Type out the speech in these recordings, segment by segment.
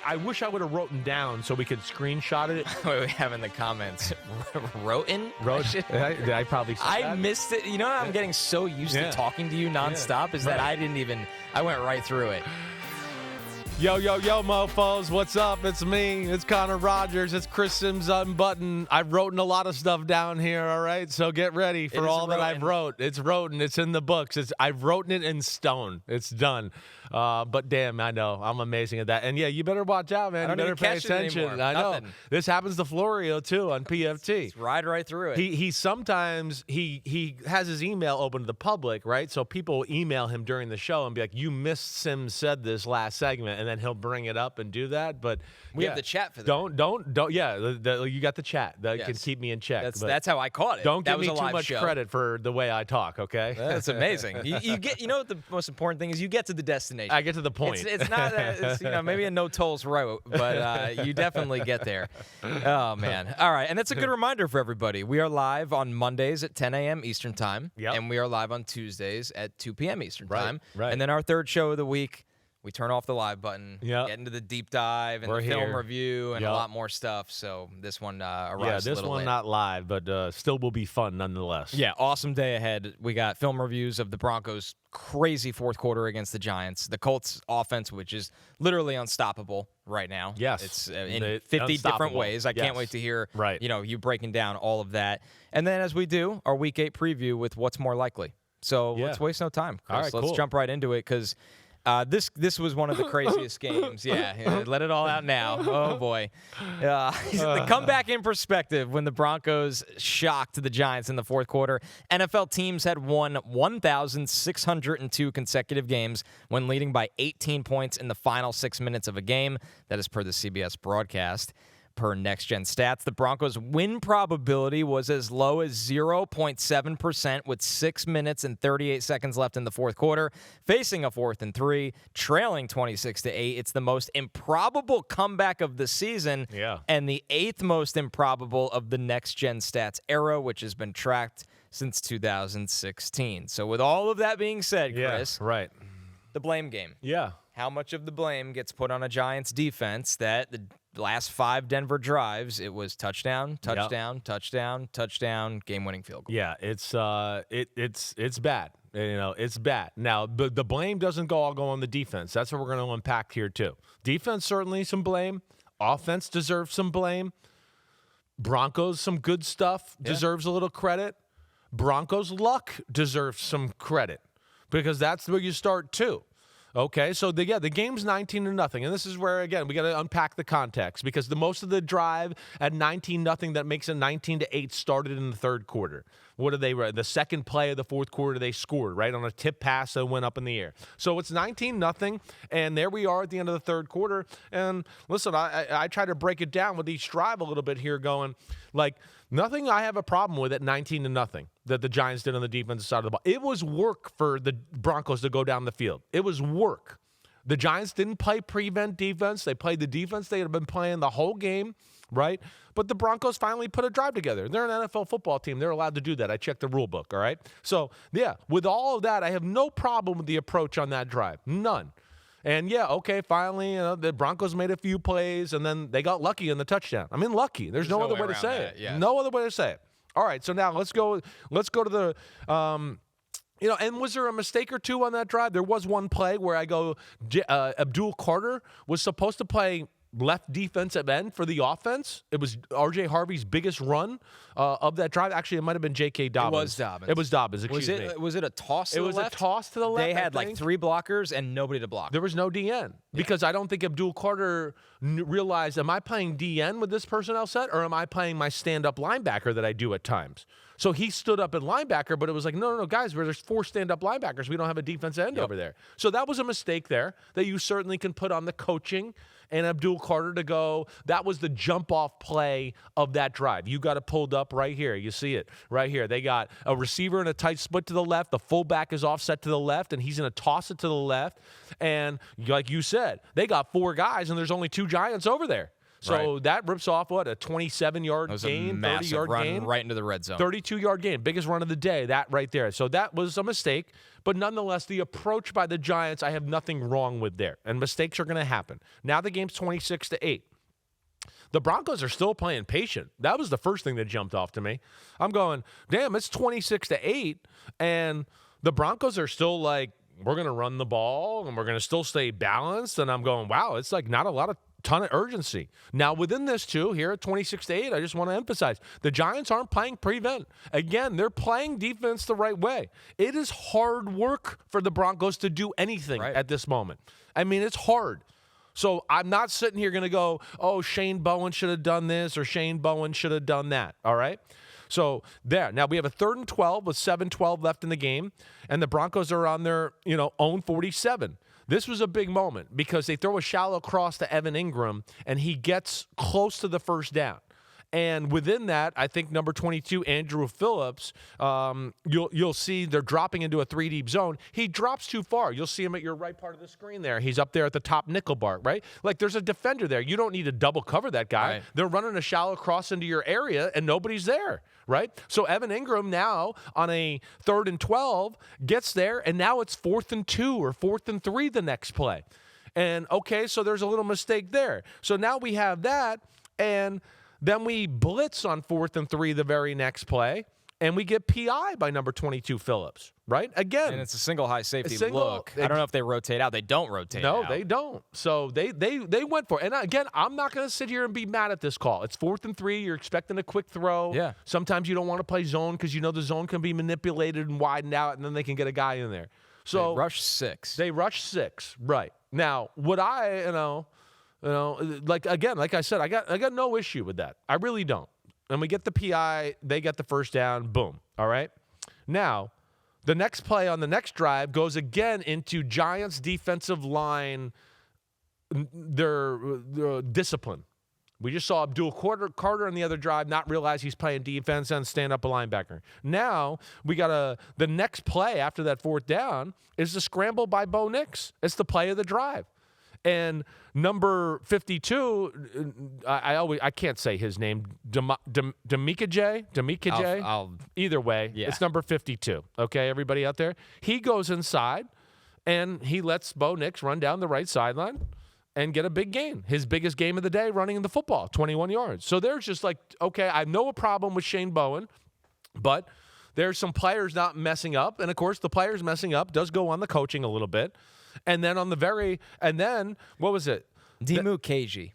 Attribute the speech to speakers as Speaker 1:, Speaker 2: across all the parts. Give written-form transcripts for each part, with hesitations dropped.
Speaker 1: I wish I would have written down so we could screenshot it.
Speaker 2: What we have in the comments. Roten?
Speaker 1: I probably said
Speaker 2: I
Speaker 1: that.
Speaker 2: missed it. You know, I'm getting so used to talking to you nonstop is that I went right through it.
Speaker 1: Yo, mofos, what's up? It's me. It's Connor Rodgers. It's Chris Simms Unbuttoned. I've written a lot of stuff down here, all right? So get ready for all that I've wrote. It's wrote, it's in the books. I've written it in stone. It's done. But damn, I know. I'm amazing at that. And yeah, you better watch out, man.
Speaker 2: I don't
Speaker 1: You better
Speaker 2: even
Speaker 1: pay
Speaker 2: catch it
Speaker 1: attention.
Speaker 2: anymore.
Speaker 1: I know.
Speaker 2: Nothing.
Speaker 1: This happens to Florio, too, on PFT.
Speaker 2: Just ride right through it.
Speaker 1: He sometimes he has his email open to the public, right? So people email him during the show and be like, "You missed Sims said this last segment," and then he'll bring it up and do that. But
Speaker 2: we have the chat for that.
Speaker 1: Don't. Yeah, you got the chat that can keep me in check.
Speaker 2: That's how I caught it.
Speaker 1: Don't
Speaker 2: that
Speaker 1: give me
Speaker 2: was a
Speaker 1: too
Speaker 2: live
Speaker 1: much
Speaker 2: show.
Speaker 1: credit for the way I talk. Okay,
Speaker 2: that's amazing. You get. You know what the most important thing is? You get to the destination.
Speaker 1: I get to the point.
Speaker 2: It's not maybe a no tolls road, but you definitely get there. Oh man! All right, and that's a good reminder for everybody. We are live on Mondays at 10 a.m. Eastern Time, and we are live on Tuesdays at 2 p.m. Eastern Time.
Speaker 1: Right.
Speaker 2: And then our third show of the week, we turn off the live button, get into the deep dive and the film review and a lot more stuff. So this one arrives a little late.
Speaker 1: Not live, but still will be fun nonetheless.
Speaker 2: Yeah, awesome day ahead. We got film reviews of the Broncos' crazy fourth quarter against the Giants. The Colts offense, which is literally unstoppable right now.
Speaker 1: Yes.
Speaker 2: It's in 50 different ways. I can't wait to hear you breaking down all of that. And then as we do, our Week 8 preview with what's more likely. So let's waste no time, Chris.
Speaker 1: All right,
Speaker 2: let's jump right into it because this was one of the craziest games. Yeah, let it all out now. Oh, boy. The comeback in perspective when the Broncos shocked the Giants in the fourth quarter. NFL teams had won 1,602 consecutive games when leading by 18 points in the final 6 minutes of a game. That is per the CBS broadcast. Per Next Gen Stats, the Broncos' win probability was as low as 0.7% with 6 minutes and 38 seconds left in the fourth quarter, facing a 4th and 3, trailing 26-8. It's the most improbable comeback of the season, and the 8th most improbable of the Next Gen Stats era, which has been tracked since 2016. So with all of that being said, Chris, the blame game.
Speaker 1: Yeah.
Speaker 2: How much of the blame gets put on a Giants defense that the last 5 Denver drives, it was touchdown, game-winning field goal.
Speaker 1: Yeah, it's bad. It's bad. Now, the blame doesn't all go on the defense. That's what we're going to unpack here too. Defense, certainly some blame. Offense deserves some blame. Broncos, some good stuff, deserves a little credit. Broncos' luck deserves some credit because that's where you start too. Okay, so the game's 19-0, and this is where, again, we got to unpack the context because most of the drive at 19-0 that makes it 19-8 started in the third quarter. What did they run? The second play of the fourth quarter, they scored, right, on a tip pass that went up in the air. So it's 19-0, and there we are at the end of the third quarter. And listen, I try to break it down with each drive a little bit here going, like, nothing I have a problem with at 19-0 that the Giants did on the defensive side of the ball. It was work for the Broncos to go down the field. It was work. The Giants didn't play prevent defense. They played the defense they had been playing the whole game, right? But the Broncos finally put a drive together. They're an NFL football team. They're allowed to do that. I checked the rule book, all right? So, yeah, with all of that, I have no problem with the approach on that drive. None. And, finally, the Broncos made a few plays, and then they got lucky in the touchdown. I mean, lucky. There's no other way to say it. Yeah. No other way to say it. All right, so now let's go to the and was there a mistake or two on that drive? There was one play where I go, Abdul Carter was supposed to play left defensive end for the offense. It was R.J. Harvey's biggest run of that drive. Actually, it might have been J.K. Dobbins.
Speaker 2: It was Dobbins.
Speaker 1: Excuse me.
Speaker 2: Was it a toss to the left?
Speaker 1: It was a toss to the left.
Speaker 2: They had like 3 blockers and nobody to block.
Speaker 1: There was no DN because I don't think Abdul Carter realized, am I playing DN with this personnel set or am I playing my stand-up linebacker that I do at times? So he stood up at linebacker, but it was like, no, guys, there's 4 stand-up linebackers. We don't have a defensive end over there. So that was a mistake there that you certainly can put on the coaching and Abdul Carter to go. That was the jump-off play of that drive. You got it pulled up right here. You see it right here. They got a receiver in a tight split to the left. The fullback is offset to the left, and he's going to toss it to the left. And like you said, they got 4 guys, and there's only 2 Giants over there. So that rips off, what, a 27-yard gain, 30-yard
Speaker 2: run
Speaker 1: gain?
Speaker 2: right into the red zone.
Speaker 1: 32-yard gain, biggest run of the day, that right there. So that was a mistake, but nonetheless, the approach by the Giants, I have nothing wrong with there, and mistakes are going to happen. Now the game's 26-8. The Broncos are still playing patient. That was the first thing that jumped off to me. I'm going, damn, it's 26-8, and the Broncos are still like, we're going to run the ball, and we're going to still stay balanced, and I'm going, wow, it's like not a ton of urgency. Now, within this, too, here at 26-8, I just want to emphasize, the Giants aren't playing prevent. Again, they're playing defense the right way. It is hard work for the Broncos to do anything at this moment. I mean, it's hard. So I'm not sitting here going to go, oh, Shane Bowen should have done this or Shane Bowen should have done that, all right? So there. Now we have a 3rd and 12 with 7:12 left in the game, and the Broncos are on their, own 47. This was a big moment because they throw a shallow cross to Evan Ingram, and he gets close to the first down. And within that, I think number 22, Andrew Phillips, you'll see they're dropping into a 3-deep zone. He drops too far. You'll see him at your right part of the screen there. He's up there at the top nickel bar, right? Like there's a defender there. You don't need to double cover that guy. Right. They're running a shallow cross into your area, and nobody's there, right? So Evan Ingram now on a 3rd and 12 gets there, and now it's 4th and 2 or 4th and 3 the next play. And, okay, so there's a little mistake there. So now we have that, and then we blitz on 4th and 3 the very next play, and we get PI by number 22, Phillips, right? Again.
Speaker 2: And it's a single high safety look. I don't know if they rotate out. They don't rotate out.
Speaker 1: No, they don't. So they went for it. And, again, I'm not going to sit here and be mad at this call. It's 4th and 3. You're expecting a quick throw.
Speaker 2: Yeah.
Speaker 1: Sometimes you don't want to play zone because you know the zone can be manipulated and widened out, and then they can get a guy in there. So
Speaker 2: they rush 6.
Speaker 1: They rush 6, right. Now, would I, like I said, I got no issue with that. I really don't. And we get the PI, they get the first down, boom. All right? Now, the next play on the next drive goes again into Giants defensive line, their discipline. We just saw Abdul Carter on the other drive not realize he's playing defense and stand up a linebacker. Now, we got the next play after that 4th down is the scramble by Bo Nix. It's the play of the drive. And number 52, I can't say his name, Demikajay. Either way, It's number 52. Okay, everybody out there? He goes inside, and he lets Bo Nix run down the right sideline and get a big gain. His biggest game of the day running in the football, 21 yards. So there's just like, okay, I have no problem with Shane Bowen, but there's some players not messing up. And, of course, the players messing up does go on the coaching a little bit. And then what was it?
Speaker 2: Dimu Keji.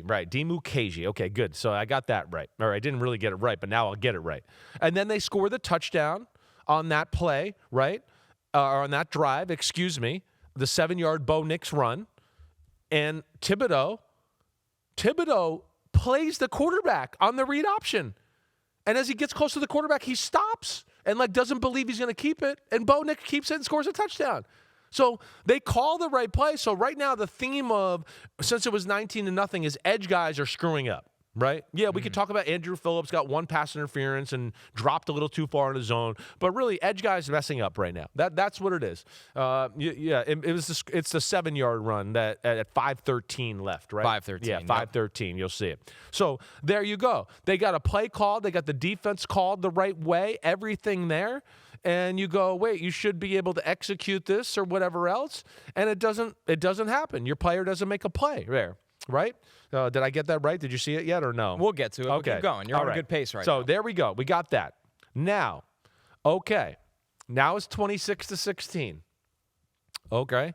Speaker 1: Right. Dimu Keji. Okay, good. So I got that right. Or I didn't really get it right, but now I'll get it right. And then they score the touchdown on that play, right? Or on that drive, the 7-yard Bo Nix run. And Thibodeau plays the quarterback on the read option. And as he gets close to the quarterback, he stops and doesn't believe he's going to keep it. And Bo Nix keeps it and scores a touchdown. So they call the right play. So right now the theme of, since it was 19-0, is edge guys are screwing up, right? Yeah, we could talk about Andrew Phillips got one pass interference and dropped a little too far in the zone, but really edge guys messing up right now. That's what it is. It's the 7-yard run that at 5:13 left, right?
Speaker 2: 5:13.
Speaker 1: Yeah, 5:13. You'll see it. So there you go. They got a play called. They got the defense called the right way. Everything there. And you go, wait, you should be able to execute this or whatever else, and it doesn't happen. Your player doesn't make a play there, right? Did I get that right? Did you see it yet or no?
Speaker 2: We'll get to it.
Speaker 1: Okay.
Speaker 2: We'll keep going. You're on a good pace right now.
Speaker 1: So there we go. We got that. Now, okay. Now it's 26-16. Okay.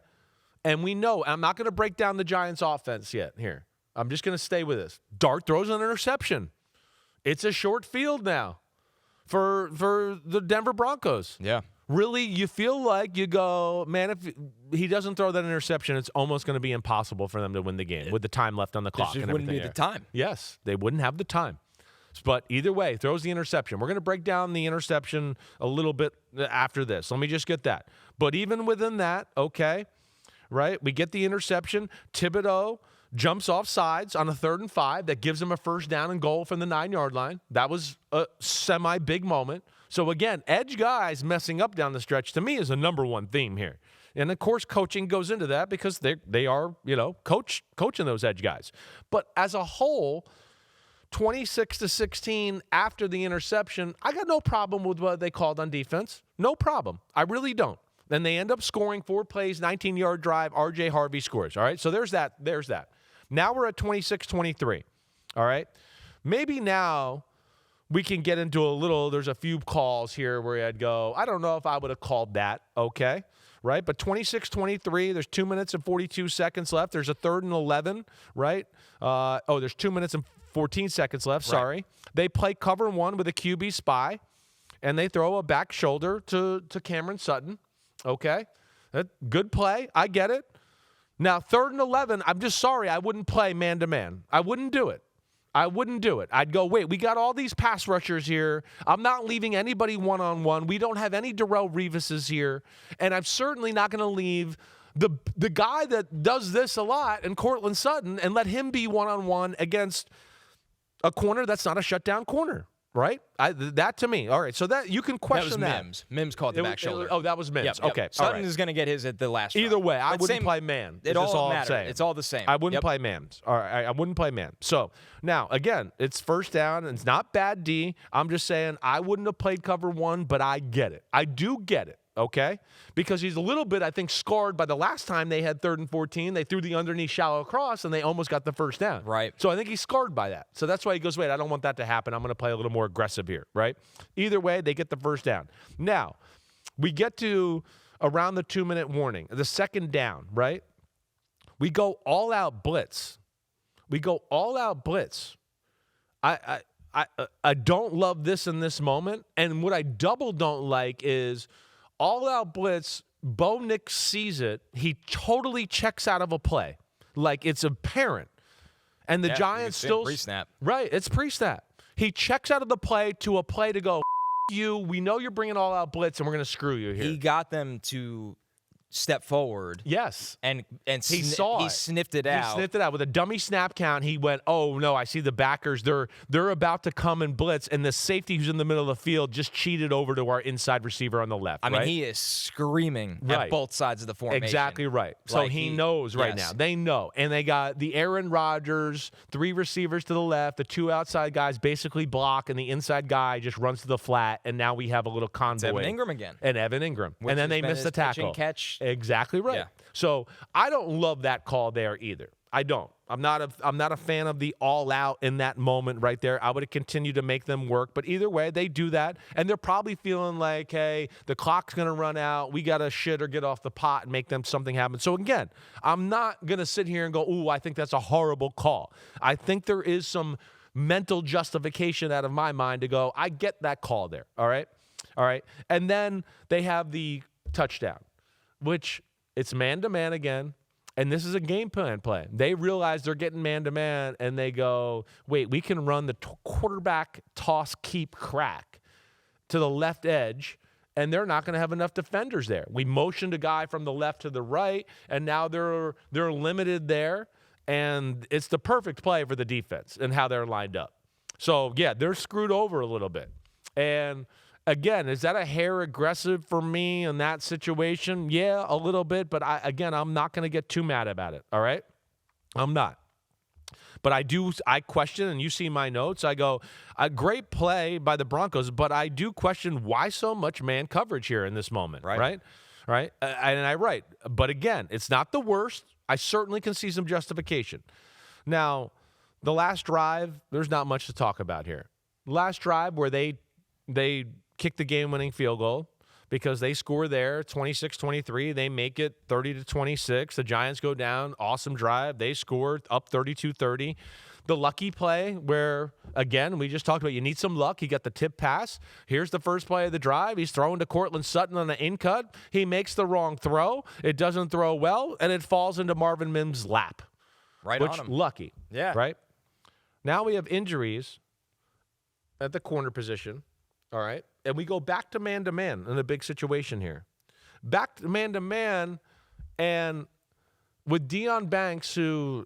Speaker 1: And we know, I'm not going to break down the Giants offense yet here. I'm just going to stay with this. Dart throws an interception. It's a short field now for the Denver Broncos.
Speaker 2: Yeah.
Speaker 1: Really, you feel like you go, man, if he doesn't throw that interception, it's almost going to be impossible for them to win the game with the time left on the clock and everything.
Speaker 2: Wouldn't be the time.
Speaker 1: Yes, they wouldn't have the time. But either way, throws the interception. We're going to break down the interception a little bit after this. Let me just get that. But even within that, okay, right, we get the interception. Thibodeau jumps off sides on a 3rd and 5. That gives him a first down and goal from the 9-yard line. That was a semi-big moment. So, again, edge guys messing up down the stretch, to me, is a number one theme here. And of course, coaching goes into that because they are, coaching those edge guys. But as a whole, 26-16 after the interception, I got no problem with what they called on defense. No problem. I really don't. Then they end up scoring 4 plays, 19-yard drive. R.J. Harvey scores. All right, so there's that. Now we're at 26-23. All right, maybe now we can get into there's a few calls here where I'd go, I don't know if I would have called that, okay, right? But 26-23, there's 2 minutes and 42 seconds left. There's a 3rd and 11, right? There's 2 minutes and 14 seconds left, sorry. Right. They play cover 1 with a QB spy, and they throw a back shoulder to Cameron Sutton, okay? Good play, I get it. Now, 3rd and 11, I'm just sorry, I wouldn't play man-to-man. I wouldn't do it. I'd go, wait, we got all these pass rushers here. I'm not leaving anybody one-on-one. We don't have any Darrelle Revises here. And I'm certainly not going to leave the guy that does this a lot, and Courtland Sutton, and let him be one-on-one against a corner that's not a shutdown corner. Right? That to me. All right. So that you can question that.
Speaker 2: That was Mims. Mims called the back shoulder.
Speaker 1: That was Mims.
Speaker 2: Yep.
Speaker 1: Okay.
Speaker 2: Sutton is going to get his at the last
Speaker 1: Either
Speaker 2: drive.
Speaker 1: way, I wouldn't play man.
Speaker 2: It all
Speaker 1: matters.
Speaker 2: It's all the same.
Speaker 1: I wouldn't play Mims. All right. I wouldn't play man. So now, again, it's first down, and it's not bad D. I'm just saying I wouldn't have played cover 1, but I get it. I do get it. Okay? Because he's a little bit, I think, scarred by the last time they had 3rd and 14. They threw the underneath shallow cross, and they almost got the first down.
Speaker 2: Right.
Speaker 1: So I think he's scarred by that. So that's why he goes, wait, I don't want that to happen. I'm going to play a little more aggressive here, right? Either way, they get the first down. Now, we get to around the 2-minute warning, the second down, right? We go all-out blitz. I don't love this in this moment, and what I double don't like is all-out blitz, Bo Nix sees it. He totally checks out of a play. Like, it's apparent. And the Giants still...
Speaker 2: pre-snap.
Speaker 1: Right, it's pre-snap. He checks out of the play to a play to go, you, we know you're bringing all-out blitz, and we're going to screw you here.
Speaker 2: He got them to step forward.
Speaker 1: Yes.
Speaker 2: And
Speaker 1: he saw
Speaker 2: he sniffed it out.
Speaker 1: He sniffed it out. With a dummy snap count, he went, oh, no, I see the backers. They're about to come and blitz, and the safety who's in the middle of the field just cheated over to our inside receiver on the left.
Speaker 2: I mean, he is screaming at both sides of the formation.
Speaker 1: Exactly right. So
Speaker 2: like
Speaker 1: he knows right now. They know. And they got the Aaron Rodgers, 3 receivers to the left, the 2 outside guys basically block, and the inside guy just runs to the flat, and now we have a little convoy.
Speaker 2: It's Evan Ingram again.
Speaker 1: And Evan Ingram. And then they missed the tackle.
Speaker 2: Catch.
Speaker 1: Exactly right.
Speaker 2: Yeah.
Speaker 1: So I don't love that call there either. I don't. I'm not a fan of the all out in that moment right there. I would have continued to make them work, but either way, they do that, and they're probably feeling like, hey, the clock's going to run out. We got to shit or get off the pot and make them something happen. So again, I'm not going to sit here and go, ooh, I think that's a horrible call. I think there is some mental justification out of my mind to go, I get that call there. All right. And then they have the touchdown, which it's man-to-man again, and this is a game plan play. They realize they're getting man-to-man, and they go, wait, we can run the quarterback toss, keep, crack to the left edge, and they're not going to have enough defenders there. We motioned a guy from the left to the right, and now they're limited there, and it's the perfect play for the defense and how they're lined up. So, yeah, they're screwed over a little bit. And again, is that a hair aggressive for me in that situation? Yeah, a little bit, but I'm not going to get too mad about it, all right? I'm not. But I question, and you see my notes, I go, a great play by the Broncos, but I do question why so much man coverage here in this moment, right? But again, it's not the worst. I certainly can see some justification. Now, the last drive, there's not much to talk about here. Last drive where they kick the game-winning field goal because they score there, 26-23. They make it 30-26. The Giants go down. Awesome drive. They score up 32-30. The lucky play where, again, we just talked about you need some luck. He got the tip pass. Here's the first play of the drive. He's throwing to Courtland Sutton on the in-cut. He makes the wrong throw. It doesn't throw well, and it falls into Marvin Mims' lap.
Speaker 2: Right on him.
Speaker 1: Lucky.
Speaker 2: Yeah.
Speaker 1: Right? Now we have injuries at the corner position. All right. And we go back to man-to-man in a big situation here. Back to man-to-man, and with Deion Banks, who,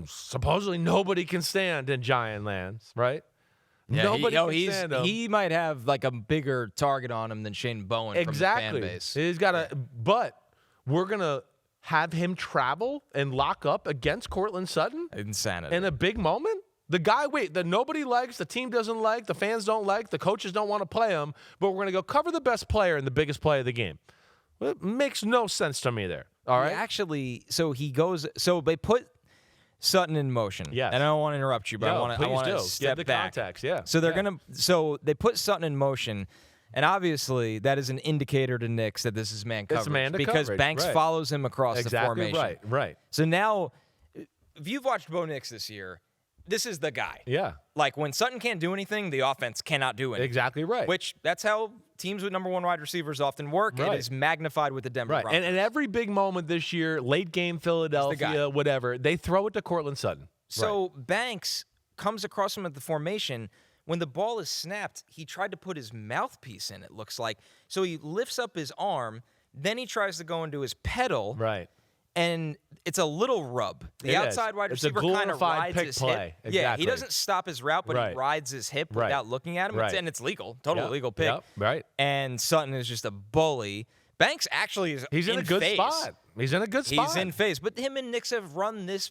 Speaker 1: supposedly nobody can stand in Giant lands, right?
Speaker 2: Yeah,
Speaker 1: nobody can stand him.
Speaker 2: He might have like a bigger target on him than Shane Bowen from the fan base.
Speaker 1: He's got but we're going to have him travel and lock up against Courtland Sutton?
Speaker 2: Insanity.
Speaker 1: In a big moment? The guy, that nobody likes, the team doesn't like, the fans don't like, the coaches don't want to play him, but we're going to go cover the best player and the biggest play of the game. Well, it makes no sense to me there. All right?
Speaker 2: So they put Sutton in motion.
Speaker 1: Yes.
Speaker 2: And I don't want to interrupt you, but I want to step
Speaker 1: the
Speaker 2: back.
Speaker 1: context, yeah.
Speaker 2: So so they put Sutton in motion, and obviously that is an indicator to Nix that this is man coverage.
Speaker 1: It's man
Speaker 2: because
Speaker 1: coverage,
Speaker 2: Banks
Speaker 1: right.
Speaker 2: follows him across the formation.
Speaker 1: Right.
Speaker 2: So now, if you've watched Bo Nix this year, this is the guy.
Speaker 1: Yeah.
Speaker 2: Like when Sutton can't do anything, the offense cannot do anything.
Speaker 1: Exactly right.
Speaker 2: Which that's how teams with number one wide receivers often work.
Speaker 1: Right.
Speaker 2: It is magnified with the Denver
Speaker 1: Right.
Speaker 2: Broncos.
Speaker 1: And every big moment this year, late game Philadelphia, whatever, they throw it to Courtland Sutton.
Speaker 2: So Banks comes across him at the formation. When the ball is snapped, he tried to put his mouthpiece in, it looks like. So he lifts up his arm, then he tries to go into his pedal.
Speaker 1: Right.
Speaker 2: And it's a little rub. The outside wide receiver kind of rides his hip.
Speaker 1: Exactly.
Speaker 2: Yeah, he doesn't stop his route, but
Speaker 1: Right.
Speaker 2: he rides his hip
Speaker 1: Right.
Speaker 2: without looking at him.
Speaker 1: Right.
Speaker 2: And it's legal. Totally legal pick.
Speaker 1: Yep. Right.
Speaker 2: And Sutton is just a bully. Banks actually is
Speaker 1: He's in a good
Speaker 2: phase.
Speaker 1: spot. He's in a good spot.
Speaker 2: He's in phase. But him and Nix have run this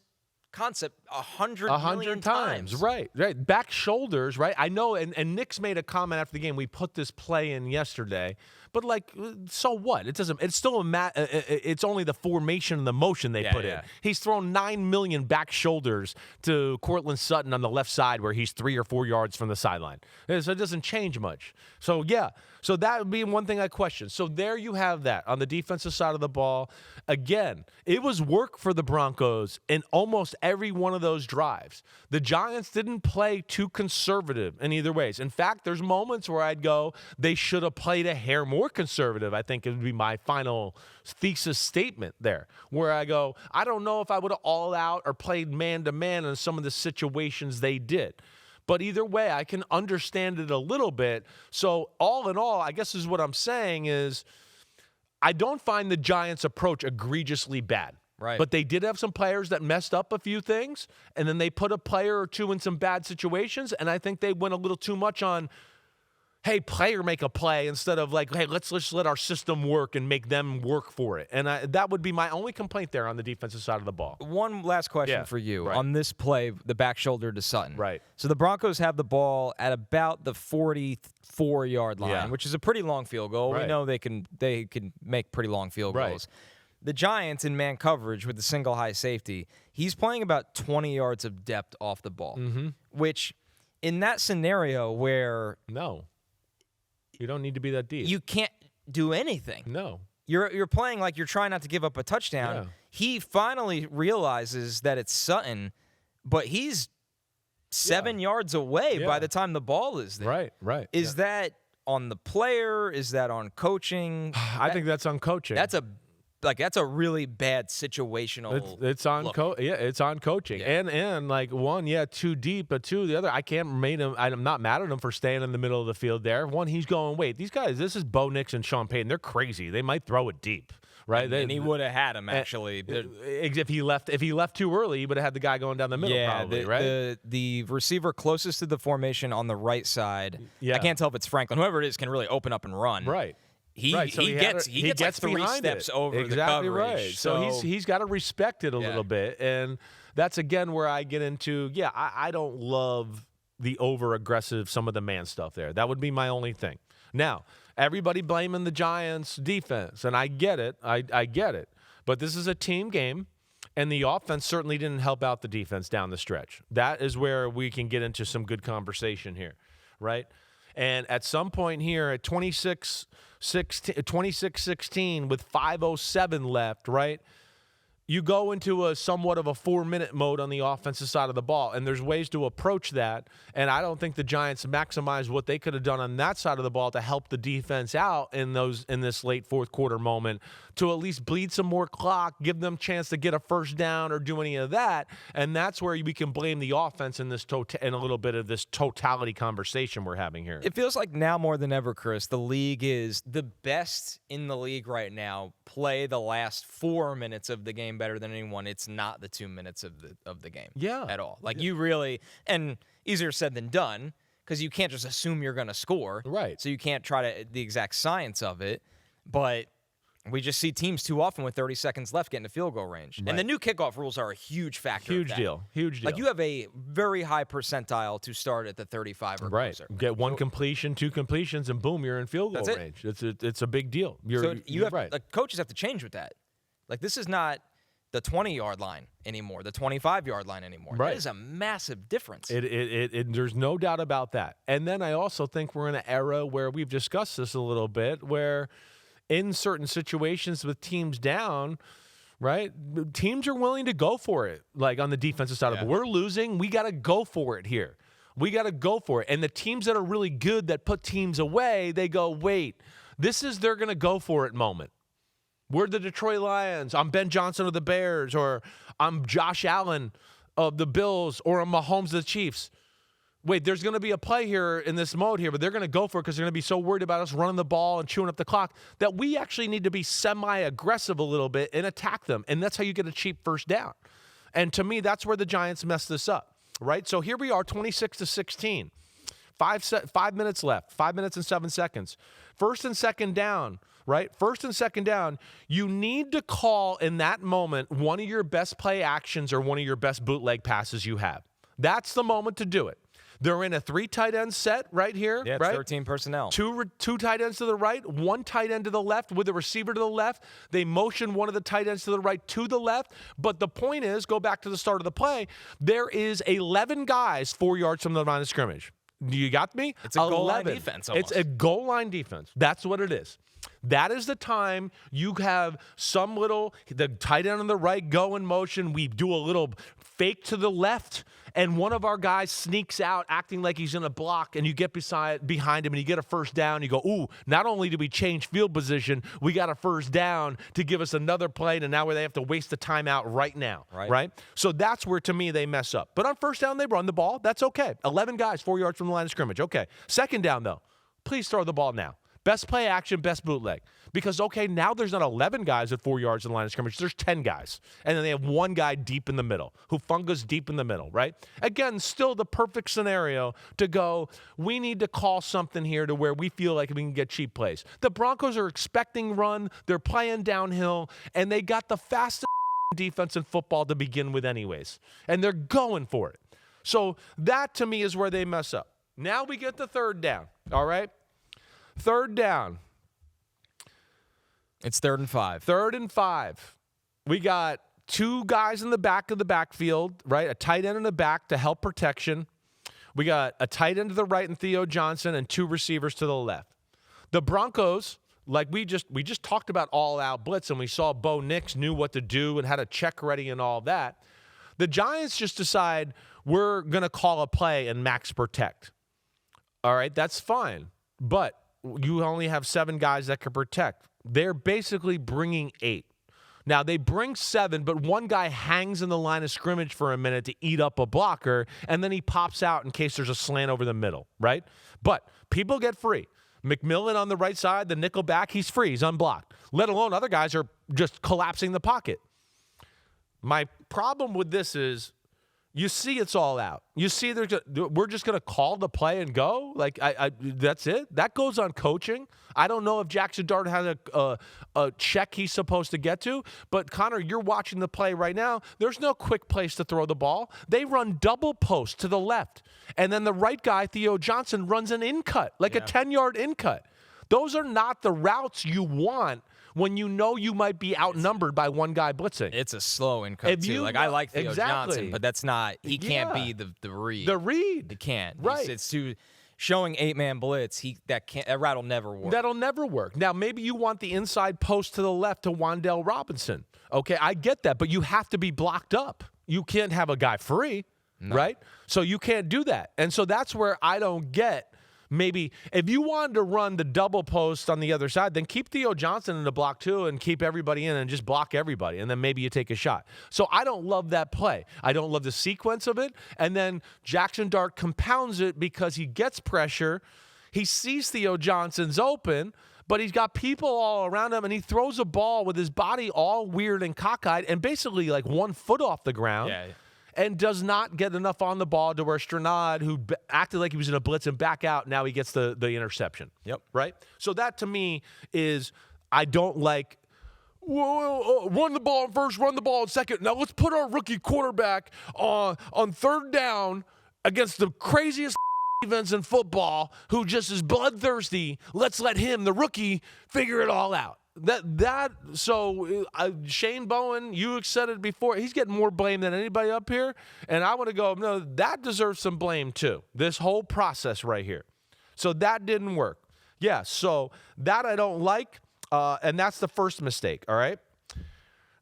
Speaker 2: concept 100 million
Speaker 1: times. Right. Back shoulders, right? I know, and Nick's made a comment after the game. We put this play in yesterday, but like, so what? It doesn't. It's still it's only the formation and the motion they put in. He's thrown 9 million back shoulders to Courtland Sutton on the left side, where he's 3 or 4 yards from the sideline. So it doesn't change much. So yeah. So that would be one thing I question. So there you have that on the defensive side of the ball. Again, it was work for the Broncos in almost every one of those drives. The Giants didn't play too conservative in either ways. In fact, there's moments where I'd go, they should have played a hair more conservative. I think it would be my final thesis statement there, where I go, I don't know if I would have all out or played man-to-man in some of the situations they did. But either way, I can understand it a little bit. So all in all, I guess is what I'm saying is I don't find the Giants' approach egregiously bad.
Speaker 2: Right.
Speaker 1: But they did have some players that messed up a few things, and then they put a player or two in some bad situations, and I think they went a little too much on, hey, player make a play, instead of like, hey, let's let our system work and make them work for it. And that would be my only complaint there on the defensive side of the ball.
Speaker 2: One last question for you on this play, the back shoulder to Sutton.
Speaker 1: Right.
Speaker 2: So the Broncos have the ball at about the 44-yard line, which is a pretty long field goal.
Speaker 1: Right.
Speaker 2: We know they can make pretty long field goals. The Giants in man coverage with the single high safety, he's playing about 20 yards of depth off the ball, which in that scenario where
Speaker 1: no, you don't need to be that deep.
Speaker 2: You can't do anything.
Speaker 1: No.
Speaker 2: You're playing like you're trying not to give up a touchdown.
Speaker 1: Yeah.
Speaker 2: He finally realizes that it's Sutton, but he's 7 yards away by the time the ball is there.
Speaker 1: Right.
Speaker 2: Is that on the player? Is that on coaching?
Speaker 1: I think that's on coaching.
Speaker 2: That's a really bad situational.
Speaker 1: It's on it's on coaching.
Speaker 2: Yeah.
Speaker 1: And like one, too deep, but two, the other, I can't made him. I'm not mad at him for staying in the middle of the field there. One, he's going, wait, these guys, this is Bo Nix and Sean Payton. They're crazy. They might throw it deep. Right,
Speaker 2: and he would have had him actually.
Speaker 1: If he left too early, he would have had the guy going down the middle. Probably, right.
Speaker 2: The receiver closest to the formation on the right side. I can't tell if it's Franklin. Whoever it is can really open up and run.
Speaker 1: Right.
Speaker 2: He gets like 3 steps over the coverage.
Speaker 1: Right. So he's got to respect it a little bit, and that's again where I get into. I don't love the over aggressive some of the man stuff there. That would be my only thing. Now, everybody blaming the Giants defense, and I get it. I get it. But this is a team game, and the offense certainly didn't help out the defense down the stretch. That is where we can get into some good conversation here, right? And at some point here at 26-16 with 5:07 left, right? You go into a somewhat of a 4-minute mode on the offensive side of the ball, and there's ways to approach that. And I don't think the Giants maximized what they could have done on that side of the ball to help the defense out in this late fourth quarter moment, to at least bleed some more clock, give them a chance to get a first down or do any of that. And that's where we can blame the offense in this in a little bit of this totality conversation we're having here.
Speaker 2: It feels like now more than ever, Chris, the league is the best in the league right now. Play the last 4 minutes of the game better than anyone. It's not the 2 minutes of the game at all. Like you really, and easier said than done, because you can't just assume you're going to score.
Speaker 1: Right.
Speaker 2: So you can't try to the exact science of it. But We just see teams too often with 30 seconds left getting to field goal range.
Speaker 1: Right.
Speaker 2: And the new kickoff rules are a huge factor.
Speaker 1: Huge deal.
Speaker 2: Like, you have a very high percentile to start at the 35 or closer.
Speaker 1: Get one completion, 2 completions, and boom, you're in field goal range. It's a big deal.
Speaker 2: You have
Speaker 1: right.
Speaker 2: Like, coaches have to change with that. Like, this is not the 20-yard line anymore, the 25-yard line anymore.
Speaker 1: Right.
Speaker 2: That is a massive difference.
Speaker 1: There's no doubt about that. And then I also think we're in an era where we've discussed this a little bit, where in certain situations with teams down, right, teams are willing to go for it, like on the defensive side of it. We're losing. We got to go for it here. We got to go for it. And the teams that are really good that put teams away, they go, wait, this is their going to go for it moment. We're the Detroit Lions. I'm Ben Johnson of the Bears, or I'm Josh Allen of the Bills, or I'm Mahomes of the Chiefs. Wait, there's going to be a play here in this mode here, but they're going to go for it because they're going to be so worried about us running the ball and chewing up the clock that we actually need to be semi-aggressive a little bit and attack them. And that's how you get a cheap first down. And to me, that's where the Giants messed this up, right? So here we are, 26-16. 5 minutes left, 5 minutes and 7 seconds. First and second down, right? First and second down, you need to call in that moment one of your best play actions or one of your best bootleg passes you have. That's the moment to do it. They're in a 3 tight end set right here.
Speaker 2: Yeah,
Speaker 1: right?
Speaker 2: 13 personnel.
Speaker 1: Two tight ends to the right, 1 tight end to the left with a receiver to the left. They motion one of the tight ends to the right to the left. But the point is, go back to the start of the play, there is 11 guys 4 yards from the line of scrimmage. You got me?
Speaker 2: It's a goal line defense almost.
Speaker 1: It's a goal line defense. That's what it is. That is the time you have the tight end on the right go in motion. We do a little fake to the left, and one of our guys sneaks out acting like he's in a block, and you get behind him, and you get a first down. You go, ooh, not only do we change field position, we got a first down to give us another play, and now where they have to waste the timeout right now, right? So that's where, to me, they mess up. But on first down, they run the ball. That's okay. 11 guys, 4 yards from the line of scrimmage. Okay. Second down, though, please throw the ball now. Best play action, best bootleg. Because, okay, now there's not 11 guys at 4 yards in the line of scrimmage. There's 10 guys. And then they have one guy deep in the middle, Hufunga's deep in the middle, right? Again, still the perfect scenario to go, we need to call something here to where we feel like we can get cheap plays. The Broncos are expecting run. They're playing downhill. And they got the fastest defense in football to begin with anyways. And they're going for it. So that, to me, is where they mess up. Now we get the third down, all right? Third down.
Speaker 2: It's 3rd and 5.
Speaker 1: 3rd and 5. We got 2 guys in the back of the backfield, right? A tight end in the back to help protection. We got a tight end to the right and Theo Johnson, and 2 receivers to the left. The Broncos, like we just talked about all-out blitz, and we saw Bo Nix knew what to do and had a check ready and all that. The Giants just decide we're going to call a play and max protect. All right, that's fine. But you only have 7 guys that can protect. They're basically bringing 8. Now, they bring 7, but one guy hangs in the line of scrimmage for a minute to eat up a blocker, and then he pops out in case there's a slant over the middle, right? But people get free. McMillan on the right side, the nickel back, he's free. He's unblocked. Let alone other guys are just collapsing the pocket. My problem with this is, you see it's all out. You see we're just going to call the play and go? Like, that's it? That goes on coaching. I don't know if Jackson Dart has a check he's supposed to get to, but Connor, you're watching the play right now. There's no quick place to throw the ball. They run double post to the left, and then the right guy, Theo Johnson, runs an in-cut, like a 10-yard in-cut. Those are not the routes you want when you know you might be outnumbered by one guy blitzing.
Speaker 2: It's a slow in-cut, too. Like, I like Theo Johnson, but that's not – he can't be the read.
Speaker 1: The read.
Speaker 2: He can't.
Speaker 1: Right.
Speaker 2: It's too – showing 8-man blitz, that route will never work.
Speaker 1: That'll never work. Now, maybe you want the inside post to the left to Wan'Dale Robinson. Okay, I get that, but you have to be blocked up. You can't have a guy free, right? So you can't do that. And so that's where I don't get – maybe if you wanted to run the double post on the other side, then keep Theo Johnson in the block too and keep everybody in and just block everybody, and then maybe you take a shot. So I don't love that play. I don't love the sequence of it. And then Jackson Dart compounds it because he gets pressure. He sees Theo Johnson's open, but he's got people all around him, and he throws a ball with his body all weird and cockeyed and basically like 1 foot off the ground.
Speaker 2: Yeah.
Speaker 1: And does not get enough on the ball to where Stranad, who acted like he was in a blitz and back out, now he gets the interception.
Speaker 2: Yep.
Speaker 1: Right? So that, to me, is I don't like Whoa, run the ball on first, run the ball on second. Now let's put our rookie quarterback on third down against the craziest defense in football who just is bloodthirsty. Let's let him, the rookie, figure it all out. So Shane Bowen, you said it before, he's getting more blame than anybody up here. And I want to go, no, that deserves some blame too. This whole process right here. So that didn't work. Yeah, so that I don't like. And that's the first mistake, all right?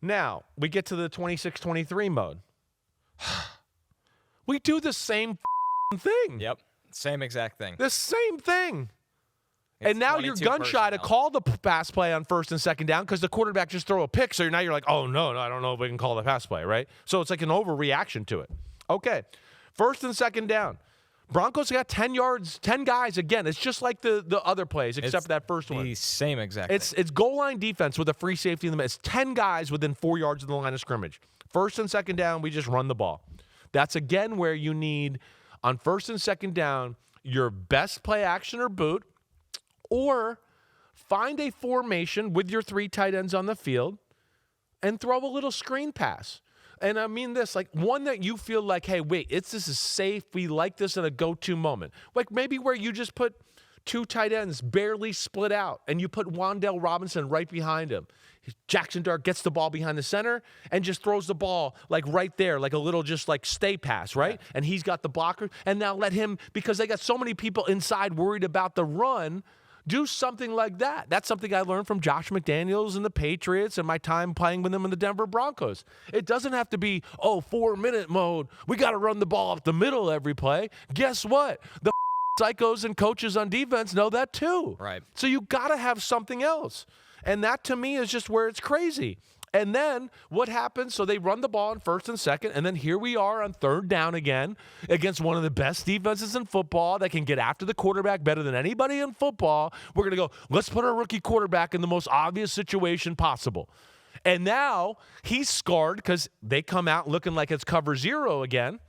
Speaker 1: Now, we get to the 26-23 mode. We do the same thing.
Speaker 2: Yep, same exact thing.
Speaker 1: The same thing.
Speaker 2: It's
Speaker 1: and now you're gun-shy to call the pass play on first and second down because the quarterback just throw a pick. So now you're like, oh, no, I don't know if we can call the pass play, right? So it's like an overreaction to it. Okay, first and second down. Broncos got 10 yards, 10 guys. Again, it's just like the other plays except for that first one.
Speaker 2: The same exact thing.
Speaker 1: It's goal line defense with a free safety in the middle. It's 10 guys within 4 yards of the line of scrimmage. First and second down, we just run the ball. That's, again, where you need, on first and second down, your best play action or boot, or find a formation with your 3 tight ends on the field and throw a little screen pass. And I mean this, like one that you feel like, hey, wait, this is safe. We like this in a go-to moment. Like maybe where you just put 2 tight ends barely split out and you put Wan'Dale Robinson right behind him. Jackson Dart gets the ball behind the center and just throws the ball like right there, like a little just like stay pass, right? Yeah. And he's got the blocker. And now let him, because they got so many people inside worried about the run, do something like that. That's something I learned from Josh McDaniels and the Patriots and my time playing with them in the Denver Broncos. It doesn't have to be, 4-minute mode. We got to run the ball up the middle every play. Guess what? The psychos and coaches on defense know that too.
Speaker 2: Right.
Speaker 1: So you got to have something else. And that to me is just where it's crazy. And then what happens? So they run the ball on first and second, and then here we are on third down again against one of the best defenses in football that can get after the quarterback better than anybody in football. We're going to go, let's put our rookie quarterback in the most obvious situation possible. And now he's scarred because they come out looking like it's cover 0 again.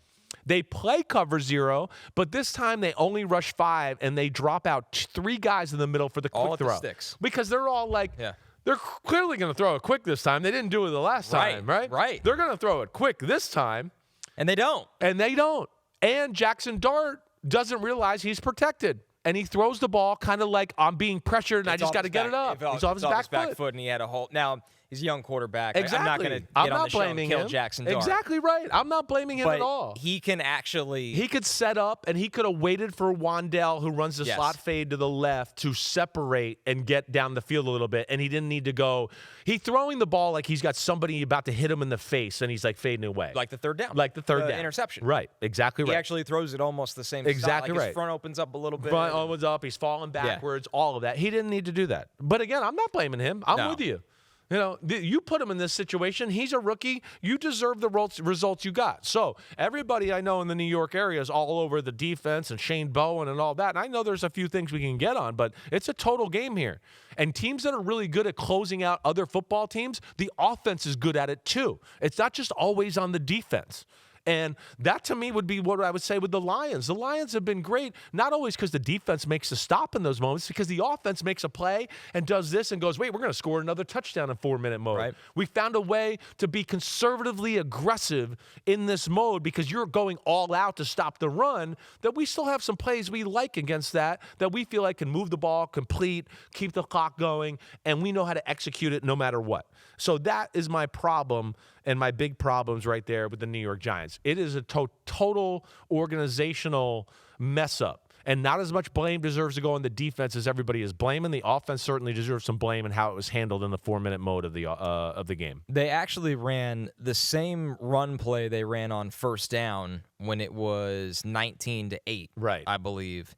Speaker 1: They play cover 0, but this time they only rush 5, and they drop out 3 guys in the middle for the quick throw.
Speaker 2: All at the sticks.
Speaker 1: Because they're all like... Yeah. They're clearly going to throw it quick this time. They didn't do it the last time, right?
Speaker 2: Right.
Speaker 1: They're going to throw it quick this time.
Speaker 2: And they don't.
Speaker 1: And Jackson Dart doesn't realize he's protected. And he throws the ball kind of like, I'm being pressured and I just got to get it up.
Speaker 2: He's off his back foot. And he had a hole. Now, he's a young quarterback.
Speaker 1: Exactly.
Speaker 2: I'm not going to get on the show and kill Jackson Dart.
Speaker 1: Exactly right. I'm not blaming him at all.
Speaker 2: He can actually...
Speaker 1: He could set up, and he could have waited for Wan'Dale, who runs the slot fade to the left, to separate and get down the field a little bit, and he didn't need to go... He's throwing the ball like he's got somebody about to hit him in the face, and he's like fading away.
Speaker 2: Like the third down. Interception.
Speaker 1: Right. Exactly right.
Speaker 2: He actually throws it almost the same style. Like his front opens up a little bit.
Speaker 1: Front opens up. He's falling backwards. All of that. He didn't need to do that. But again, I'm not blaming him. I'm with you. You know, you put him in this situation. He's a rookie. You deserve the results you got. So everybody I know in the New York area is all over the defense and Shane Bowen and all that. And I know there's a few things we can get on, but it's a total game here. And teams that are really good at closing out other football teams, the offense is good at it too. It's not just always on the defense. And that, to me, would be what I would say with the Lions. The Lions have been great, not always because the defense makes a stop in those moments, because the offense makes a play and does this and goes, wait, we're going to score another touchdown in 4-minute mode. Right. We found a way to be conservatively aggressive in this mode because you're going all out to stop the run, that we still have some plays we like against that we feel like can move the ball, complete, keep the clock going, and we know how to execute it no matter what. So that is my problem and my big problems right there with the New York Giants. It is a total organizational mess up. And not as much blame deserves to go on the defense as everybody is blaming. The offense certainly deserves some blame in how it was handled in the 4-minute mode of the game.
Speaker 2: They actually ran the same run play they ran on first down when it was 19-8,
Speaker 1: right?
Speaker 2: I believe,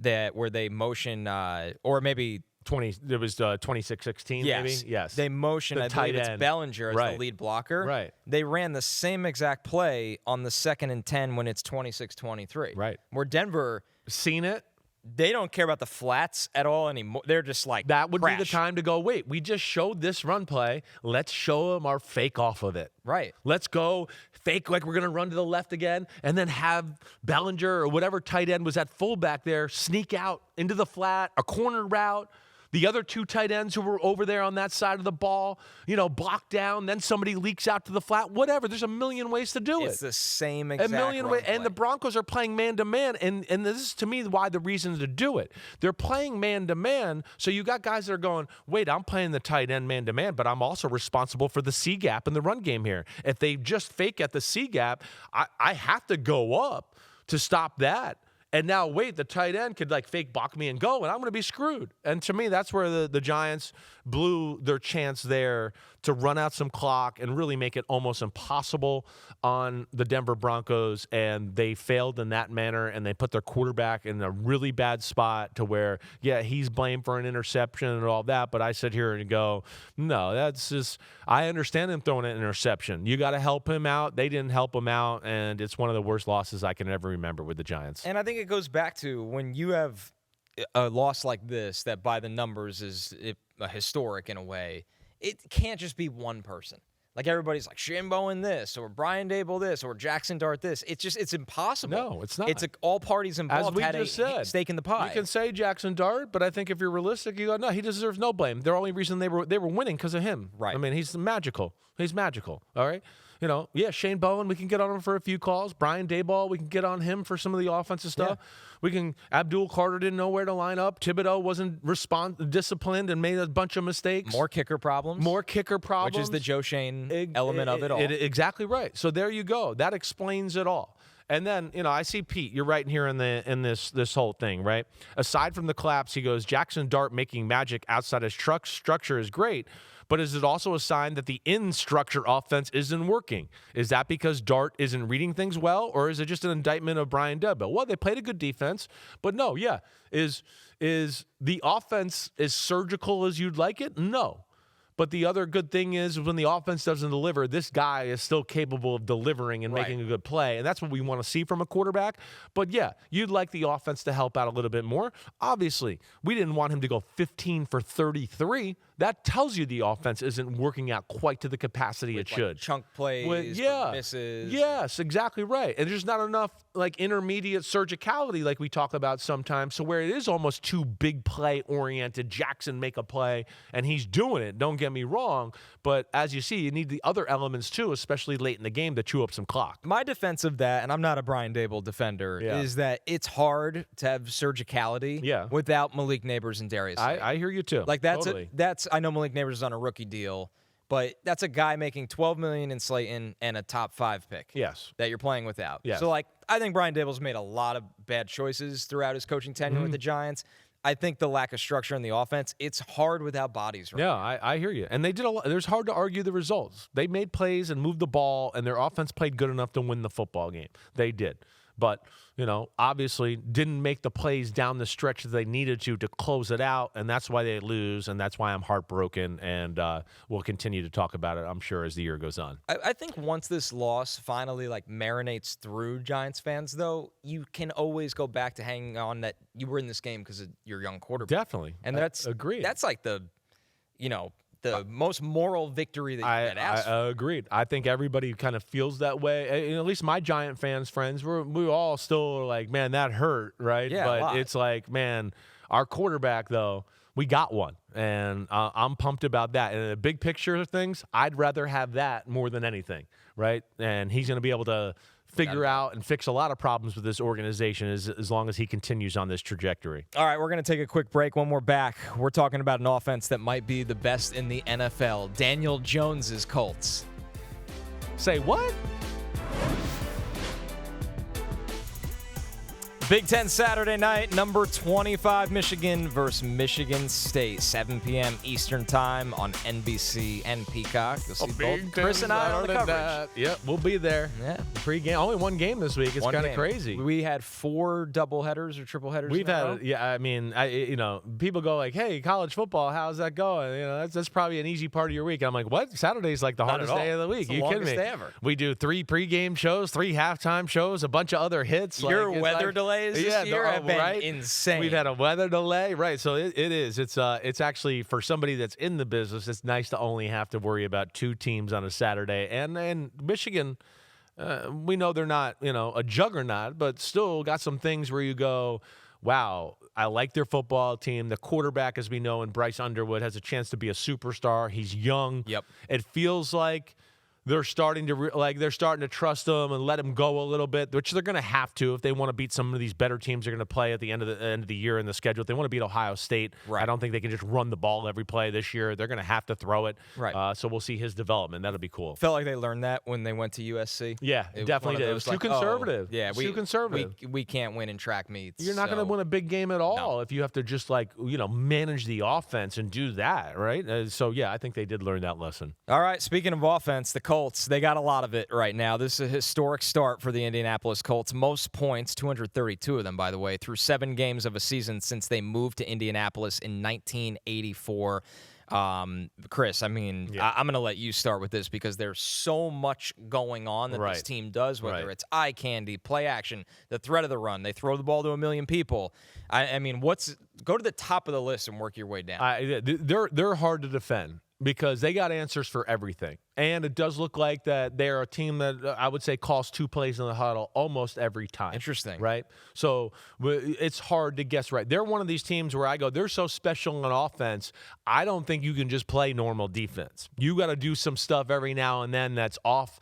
Speaker 2: where they motion or maybe
Speaker 1: 26-16, maybe? Yes.
Speaker 2: They motion, I believe it's Bellinger as the lead blocker.
Speaker 1: Right.
Speaker 2: They ran the same exact play on the 2nd and 10 when it's 26-23.
Speaker 1: Right.
Speaker 2: Where Denver...
Speaker 1: Seen it?
Speaker 2: They don't care about the flats at all anymore. They're just like,
Speaker 1: that would
Speaker 2: crash.
Speaker 1: be the time to go, wait, we just showed this run play. Let's show them our fake off of it.
Speaker 2: Right.
Speaker 1: Let's go fake like we're going to run to the left again and then have Bellinger or whatever tight end was at fullback there sneak out into the flat, a corner route. The other 2 tight ends who were over there on that side of the ball, blocked down, then somebody leaks out to the flat, whatever. There's a million ways to do it.
Speaker 2: It's the same exact
Speaker 1: ways. And the Broncos are playing man-to-man, and this is, to me, why the reason to do it. They're playing man-to-man, so you got guys that are going, wait, I'm playing the tight end man-to-man, but I'm also responsible for the C-gap in the run game here. If they just fake at the C-gap, I have to go up to stop that. And now, wait, the tight end could fake block me and go, and I'm going to be screwed. And to me, that's where the Giants blew their chance there to run out some clock and really make it almost impossible on the Denver Broncos. And they failed in that manner, and they put their quarterback in a really bad spot to where, yeah, he's blamed for an interception and all that. But I sit here and go, no, that's just – I understand him throwing an interception. You got to help him out. They didn't help him out, and it's one of the worst losses I can ever remember with the Giants.
Speaker 2: And I think it goes back to when you have a loss like this that by the numbers is historic in a way, it can't just be one person. Like everybody's like Shane Bowen this or Brian Dable this or Jackson Dart this. It's impossible.
Speaker 1: No, it's not.
Speaker 2: It's all parties involved
Speaker 1: As we
Speaker 2: had
Speaker 1: just
Speaker 2: a
Speaker 1: said,
Speaker 2: stake in the pie.
Speaker 1: You can say Jackson Dart, but I think if you're realistic, you go, no, he deserves no blame. The only reason they were winning because of him.
Speaker 2: Right.
Speaker 1: I mean, he's magical. He's magical. All right. Shane Bowen, we can get on him for a few calls. Brian Daboll, we can get on him for some of the offensive stuff. Yeah. Abdul Carter didn't know where to line up. Thibodeau wasn't disciplined and made a bunch of mistakes.
Speaker 2: More kicker problems. Which is the Joe Shane element of it all.
Speaker 1: Exactly right. So there you go. That explains it all. And then, I see Pete, you're right here in this whole thing, right? Aside from the collapse, he goes, Jackson Dart making magic outside his structure is great, but is it also a sign that the in-structure offense isn't working? Is that because Dart isn't reading things well, or is it just an indictment of Brian Debo? Well, they played a good defense, but no, yeah. Is the offense as surgical as you'd like it? No. But the other good thing is when the offense doesn't deliver, this guy is still capable of delivering and making a good play. And that's what we want to see from a quarterback. But, yeah, you'd like the offense to help out a little bit more. Obviously, we didn't want him to go 15 for 33. That tells you the offense isn't working out quite to the capacity it should.
Speaker 2: Chunk plays, misses.
Speaker 1: Yes, exactly right. And there's not enough intermediate surgicality like we talk about sometimes, so where it is almost too big play oriented. Jackson make a play, and he's doing it. Don't get me wrong, but as you see, you need the other elements too, especially late in the game, to chew up some clock.
Speaker 2: My defense of that, and I'm not a Brian Dable defender, is that it's hard to have surgicality without Malik Neighbors and Darius.
Speaker 1: I hear you too.
Speaker 2: That's I know Malik Neighbors is on a rookie deal, but that's a guy making $12 million in Slayton and a top 5 pick.
Speaker 1: Yes.
Speaker 2: That you're playing without.
Speaker 1: Yes.
Speaker 2: So I think Brian Dable's made a lot of bad choices throughout his coaching tenure with the Giants. I think the lack of structure in the offense, it's hard without bodies right now.
Speaker 1: I hear you. And they did a lot. There's hard to argue the results. They made plays and moved the ball, and their offense played good enough to win the football game. They did. But, obviously didn't make the plays down the stretch that they needed to close it out, and that's why they lose, and that's why I'm heartbroken, and we'll continue to talk about it, I'm sure, as the year goes on.
Speaker 2: I think once this loss finally marinates through Giants fans, though, you can always go back to hanging on that you were in this game because of your young quarterback.
Speaker 1: Definitely.
Speaker 2: And that's
Speaker 1: agreed.
Speaker 2: That's the most moral victory that you could ask for.
Speaker 1: I agreed. I think everybody kind of feels that way. At least my Giant friends, we all still like, man, that hurt, right?
Speaker 2: Yeah,
Speaker 1: but it's like, man, our quarterback, though, we got one. And I'm pumped about that. And in the big picture of things, I'd rather have that more than anything, right? And he's going to be able to figure out and fix a lot of problems with this organization as long as he continues on this trajectory.
Speaker 2: All right, we're going to take a quick break. When we're back, we're talking about an offense that might be the best in the NFL, Daniel Jones's Colts.
Speaker 1: Say what?
Speaker 2: Big Ten Saturday night, number 25 Michigan versus Michigan State, 7 p.m. Eastern Time on NBC and Peacock. You'll see both Chris and I on the coverage.
Speaker 1: Yep, we'll be there.
Speaker 2: Yeah,
Speaker 1: pre-game. Only one game this week. It's kind of crazy.
Speaker 2: We had 4 doubleheaders or triple headers.
Speaker 1: We've had, I mean, people go like, "Hey, college football, how's that going?" That's probably an easy part of your week. I'm like, "What? Saturday's like the hardest day of the week."
Speaker 2: It's the
Speaker 1: you kidding me?
Speaker 2: longest day ever.
Speaker 1: We do 3 pre-game shows, 3 halftime shows, a bunch of other hits.
Speaker 2: Your weather delays this year have been insane.
Speaker 1: We've had a weather delay, right? So it is. It's actually, for somebody that's in the business, it's nice to only have to worry about 2 teams on a Saturday. And Michigan, we know they're not, a juggernaut, but still got some things where you go, wow, I like their football team. The quarterback, as we know, in Bryce Underwood, has a chance to be a superstar. He's young.
Speaker 2: Yep.
Speaker 1: It feels like they're starting to trust him and let him go a little bit, which they're going to have to if they want to beat some of these better teams they're going to play at the end of the year in the schedule. If they want to beat Ohio State,
Speaker 2: right.
Speaker 1: I don't think they can just run the ball every play this year. They're going to have to throw it.
Speaker 2: Right.
Speaker 1: So we'll see his development. That'll be cool.
Speaker 2: Felt like they learned that when they went to USC.
Speaker 1: Yeah, it definitely did. It was too conservative.
Speaker 2: Yeah,
Speaker 1: too conservative.
Speaker 2: We can't win in track meets.
Speaker 1: You're not going to win a big game at all if you have to just manage the offense and do that, right? So yeah, I think they did learn that lesson.
Speaker 2: All right. Speaking of offense, the Colts, they got a lot of it right now. This is a historic start for the Indianapolis Colts. Most points, 232 of them, by the way, through 7 games of a season since they moved to Indianapolis in 1984. Chris, I'm going to let you start with this because there's so much going on that this team does, whether it's eye candy, play action, the threat of the run. They throw the ball to a million people. I mean, go to the top of the list and work your way down.
Speaker 1: They're hard to defend because they got answers for everything. And it does look like that they're a team that I would say calls 2 plays in the huddle almost every time.
Speaker 2: Interesting.
Speaker 1: Right? So it's hard to guess right. They're one of these teams where I go, they're so special on offense, I don't think you can just play normal defense. You got to do some stuff every now and then that's off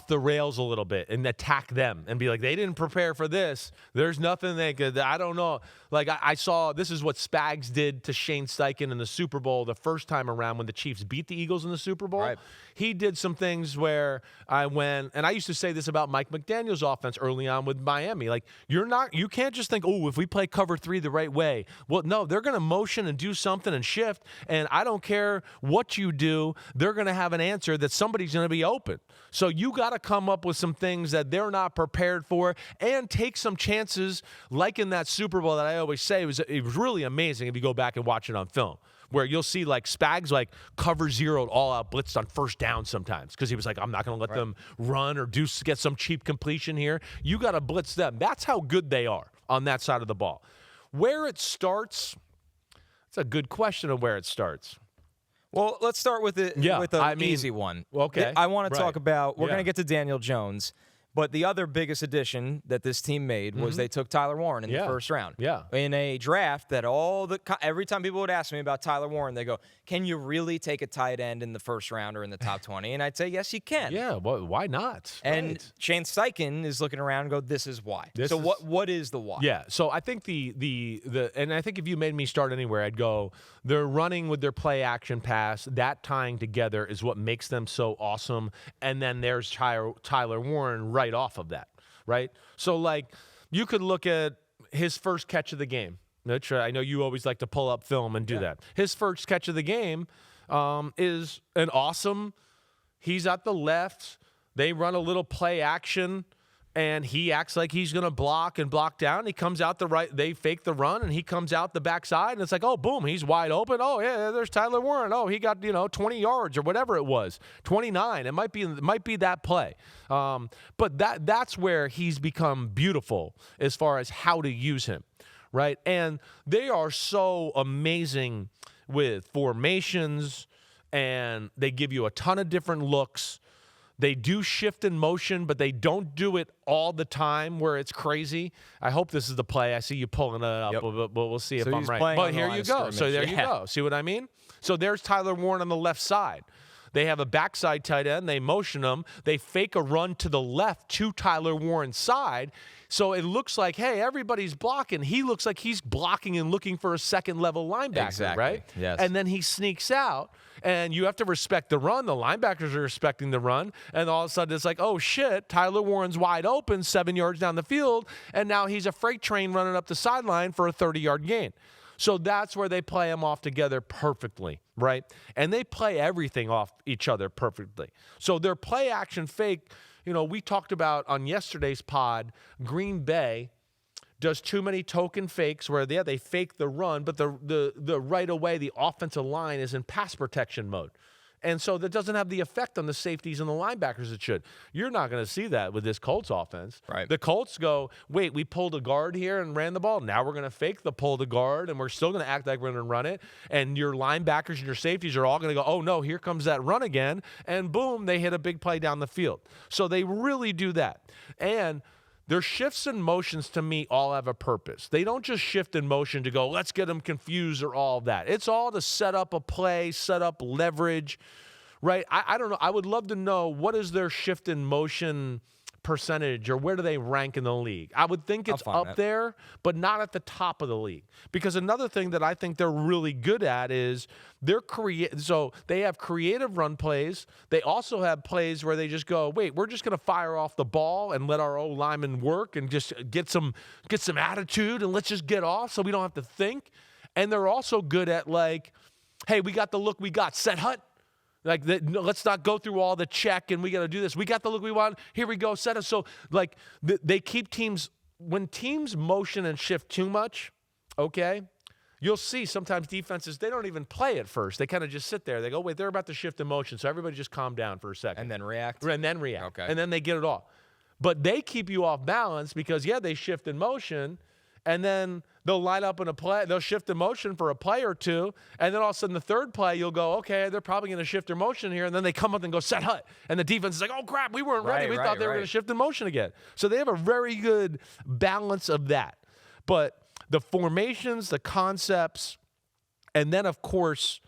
Speaker 1: the rails a little bit and attack them and be like, they didn't prepare for this. There's nothing they could, I don't know. Like I saw, this is what Spags did to Shane Steichen in the Super Bowl the first time around when the Chiefs beat the Eagles in the Super Bowl.
Speaker 2: Right.
Speaker 1: He did some things where and I used to say this about Mike McDaniel's offense early on with Miami. Like, you can't just think, if we play cover 3 the right way. Well, no, they're going to motion and do something and shift. And I don't care what you do, they're going to have an answer that somebody's going to be open. So you got to come up with some things that they're not prepared for and take some chances, like in that Super Bowl that I always say it was really amazing if you go back and watch it on film, where you'll see like Spags cover zeroed all out blitzed on first down sometimes because he was like, I'm not going to let them run or get some cheap completion here. You got to blitz them. That's how good they are on that side of the ball. Where it starts, it's a good question of where it starts.
Speaker 2: Well, let's start with an easy one.
Speaker 1: Okay.
Speaker 2: I want to talk about, we're
Speaker 1: Yeah.
Speaker 2: going to get to Daniel Jones, but the other biggest addition that this team made was they took Tyler Warren in the first round.
Speaker 1: Yeah.
Speaker 2: In a draft that every time people would ask me about Tyler Warren, they go, can you really take a tight end in the first round or in the top 20? And I'd say, yes, you can.
Speaker 1: Yeah, well, why not?
Speaker 2: And Shane Steichen is looking around and go, this is why. What is the why?
Speaker 1: Yeah, so I think and I think if you made me start anywhere, I'd go, they're running with their play action pass. That tying together is what makes them so awesome. And then there's Tyler Warren right off of that, right? So, you could look at his first catch of the game. Which I know you always like to pull up film and do that. His first catch of the game is an awesome. He's at the left. They run a little play action, and he acts like he's going to block down. He comes out the right. They fake the run, and he comes out the backside, and it's like, oh, boom, he's wide open. Oh, yeah, there's Tyler Warren. Oh, he got 20 yards or whatever it was, 29. It might be that play. But that's where he's become beautiful as far as how to use him. Right, and they are so amazing with formations, and they give you a ton of different looks. They do shift in motion, but they don't do it all the time where it's crazy. I hope this is the play. I see you pulling it up, but we'll see if I'm right. But here you go. So there you go. See what I mean? So there's Tyler Warren on the left side. They have a backside tight end. They motion him. They fake a run to the left to Tyler Warren's side. So it looks like, hey, everybody's blocking. He looks like he's blocking and looking for a second-level linebacker, right?
Speaker 2: Yes.
Speaker 1: And then he sneaks out, and you have to respect the run. The linebackers are respecting the run, and all of a sudden it's like, oh, shit, Tyler Warren's wide open 7 yards down the field, and now he's a freight train running up the sideline for a 30-yard gain. So that's where they play them off together perfectly, right? And they play everything off each other perfectly. So their play action fake, we talked about on yesterday's pod, Green Bay does too many token fakes where they fake the run, but the right away, the offensive line is in pass protection mode. And so that doesn't have the effect on the safeties and the linebackers it should. You're not going to see that with this Colts offense.
Speaker 2: Right.
Speaker 1: The Colts go, wait, we pulled a guard here and ran the ball. Now we're going to fake the pull the guard, and we're still going to act like we're going to run it. And your linebackers and your safeties are all going to go, oh, no, here comes that run again. And boom, they hit a big play down the field. So they really do that. And their shifts and motions to me all have a purpose. They don't just shift in motion to go, let's get them confused or all of that. It's all to set up a play, set up leverage, right? I don't know. I would love to know, what is their shift in motion percentage, or where do they rank in the league? I would think it's up there, but not at the top of the league. Because another thing that I think they're really good at is so they have creative run plays. They also have plays where they just go, wait, we're just going to fire off the ball and let our old linemen work and just get some attitude, and let's just get off so we don't have to think. And they're also good at, like, hey, we got the look we got, set hut. Like, let's not go through all the check and we got to do this. We got the look we want. Here we go. Set us. So, like, they keep teams, when teams motion and shift too much, okay, you'll see sometimes defenses, they don't even play at first. They kind of just sit there. They go, wait, they're about to shift in motion. So everybody just calm down for a second.
Speaker 2: And then react.
Speaker 1: Okay. And then they get it off. But they keep you off balance because, yeah, they shift in motion. And then they'll line up in a play. They'll shift in motion for a play or two. And then all of a sudden, the third play, you'll go, okay, they're probably going to shift their motion here. And then they come up and go, set hut. And the defense is like, oh, crap, we weren't ready. We thought they were going to shift in motion again. So they have a very good balance of that. But the formations, the concepts, and then, of course,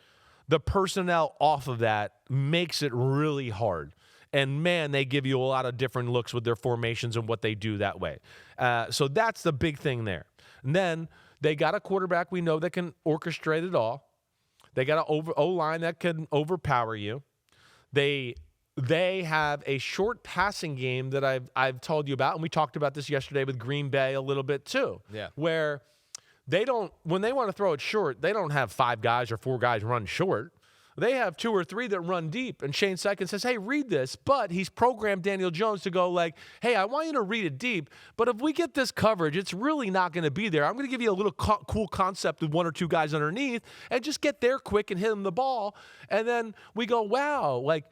Speaker 1: the personnel off of that makes it really hard. And, man, they give you a lot of different looks with their formations and what they do that way. So that's the big thing there. And then they got a quarterback we know that can orchestrate it all. They got an O-line that can overpower you. They have a short passing game that I've told you about, and we talked about this yesterday with Green Bay a little bit too.
Speaker 2: Yeah.
Speaker 1: Where when they want to throw it short, they don't have 5 guys or 4 guys run short. They have 2 or 3 that run deep, and Shane Steichen says, hey, read this. But he's programmed Daniel Jones to go like, hey, I want you to read it deep, but if we get this coverage, it's really not going to be there. I'm going to give you a little cool concept with 1 or 2 guys underneath and just get there quick and hit them the ball. And then we go, wow, like,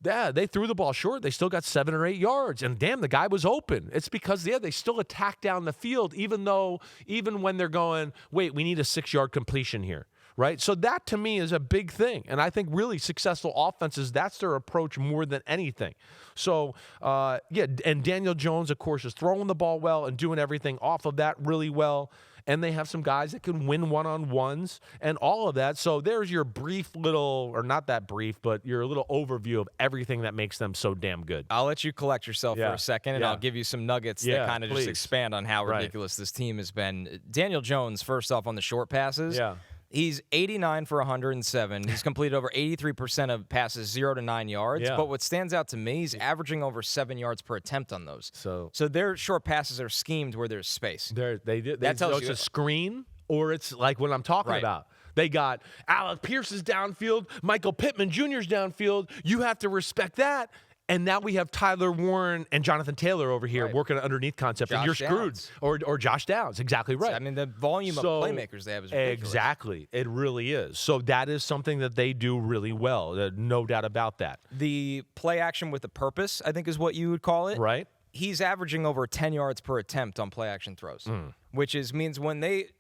Speaker 1: yeah, they threw the ball short. They still got 7 or 8 yards. And, damn, the guy was open. It's because, yeah, they still attack down the field, even when they're going, wait, we need a 6-yard completion here. Right? So that, to me, is a big thing. And I think really successful offenses, that's their approach more than anything. So, yeah, and Daniel Jones, of course, is throwing the ball well and doing everything off of that really well. And they have some guys that can win one-on-ones and all of that. So there's your brief little, or not that brief, but your little overview of everything that makes them so damn good.
Speaker 2: I'll let you collect yourself for a second, and I'll give you some nuggets that kind of just expand on how ridiculous this team has been. Daniel Jones, first off, on the short passes.
Speaker 1: Yeah.
Speaker 2: He's 89 for 107. He's completed over 83% of passes 0 to 9 yards.
Speaker 1: Yeah.
Speaker 2: But what stands out to me, he's averaging over 7 yards per attempt on those. So their short passes are schemed where there's space.
Speaker 1: That tells you it's a screen, or it's like what I'm talking about. They got Alec Pierce's downfield, Michael Pittman Jr.'s downfield. You have to respect that. And now we have Tyler Warren and Jonathan Taylor over here working an underneath concept, and you're screwed. Or Josh Downs. Exactly right.
Speaker 2: I mean, the volume of playmakers they have is ridiculous.
Speaker 1: Exactly. It really is. So that is something that they do really well. No doubt about that.
Speaker 2: The play action with a purpose, I think, is what you would call it.
Speaker 1: Right.
Speaker 2: He's averaging over 10 yards per attempt on play action throws, which means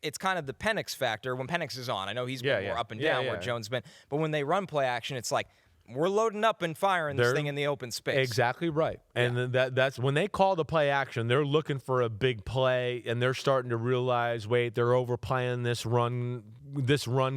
Speaker 2: it's kind of the Penix factor when Penix is on. I know he's been more up and down where Jones been, but when they run play action, it's like, we're loading up and firing this thing in the open space.
Speaker 1: Exactly right. And that's when they call the play action, they're looking for a big play, and they're starting to realize, wait, they're overplaying this run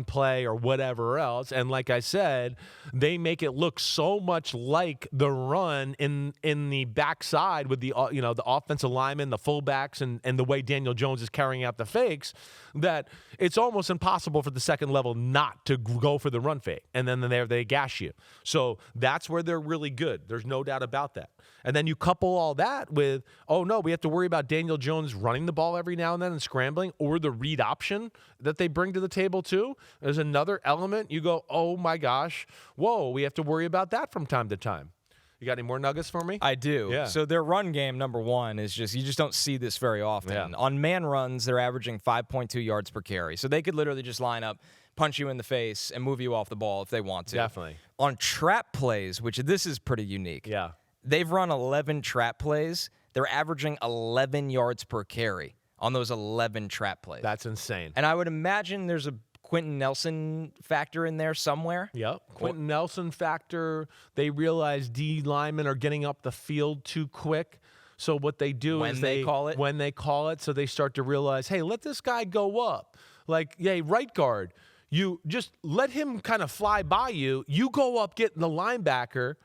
Speaker 1: play or whatever else. And like I said, they make it look so much like the run in the backside with the the offensive linemen, the fullbacks, and the way Daniel Jones is carrying out the fakes, that it's almost impossible for the second level not to go for the run fake. And then they gash you. So that's where they're really good. There's no doubt about that. And then you couple all that with, oh, no, we have to worry about Daniel Jones running the ball every now and then and scrambling, or the read option that they bring to the table too. There's another element. You go, oh, my gosh, whoa, we have to worry about that from time to time. You got any more nuggets for me?
Speaker 2: I do.
Speaker 1: Yeah.
Speaker 2: So their run game, number one, is you just don't see this very often.
Speaker 1: Yeah.
Speaker 2: On man runs, they're averaging 5.2 yards per carry. So they could literally just line up, punch you in the face, and move you off the ball if they want to.
Speaker 1: Definitely.
Speaker 2: On trap plays, which this is pretty unique.
Speaker 1: Yeah.
Speaker 2: They've run 11 trap plays. They're averaging 11 yards per carry on those 11 trap plays.
Speaker 1: That's insane.
Speaker 2: And I would imagine there's a Quentin Nelson factor in there somewhere.
Speaker 1: Yep. Quentin Nelson factor. They realize D linemen are getting up the field too quick. So what they do
Speaker 2: When
Speaker 1: is
Speaker 2: they call it?
Speaker 1: When they call it, so they start to realize, hey, let this guy go up. Like, yeah, right guard, you just let him kind of fly by you. You go up, get the linebacker.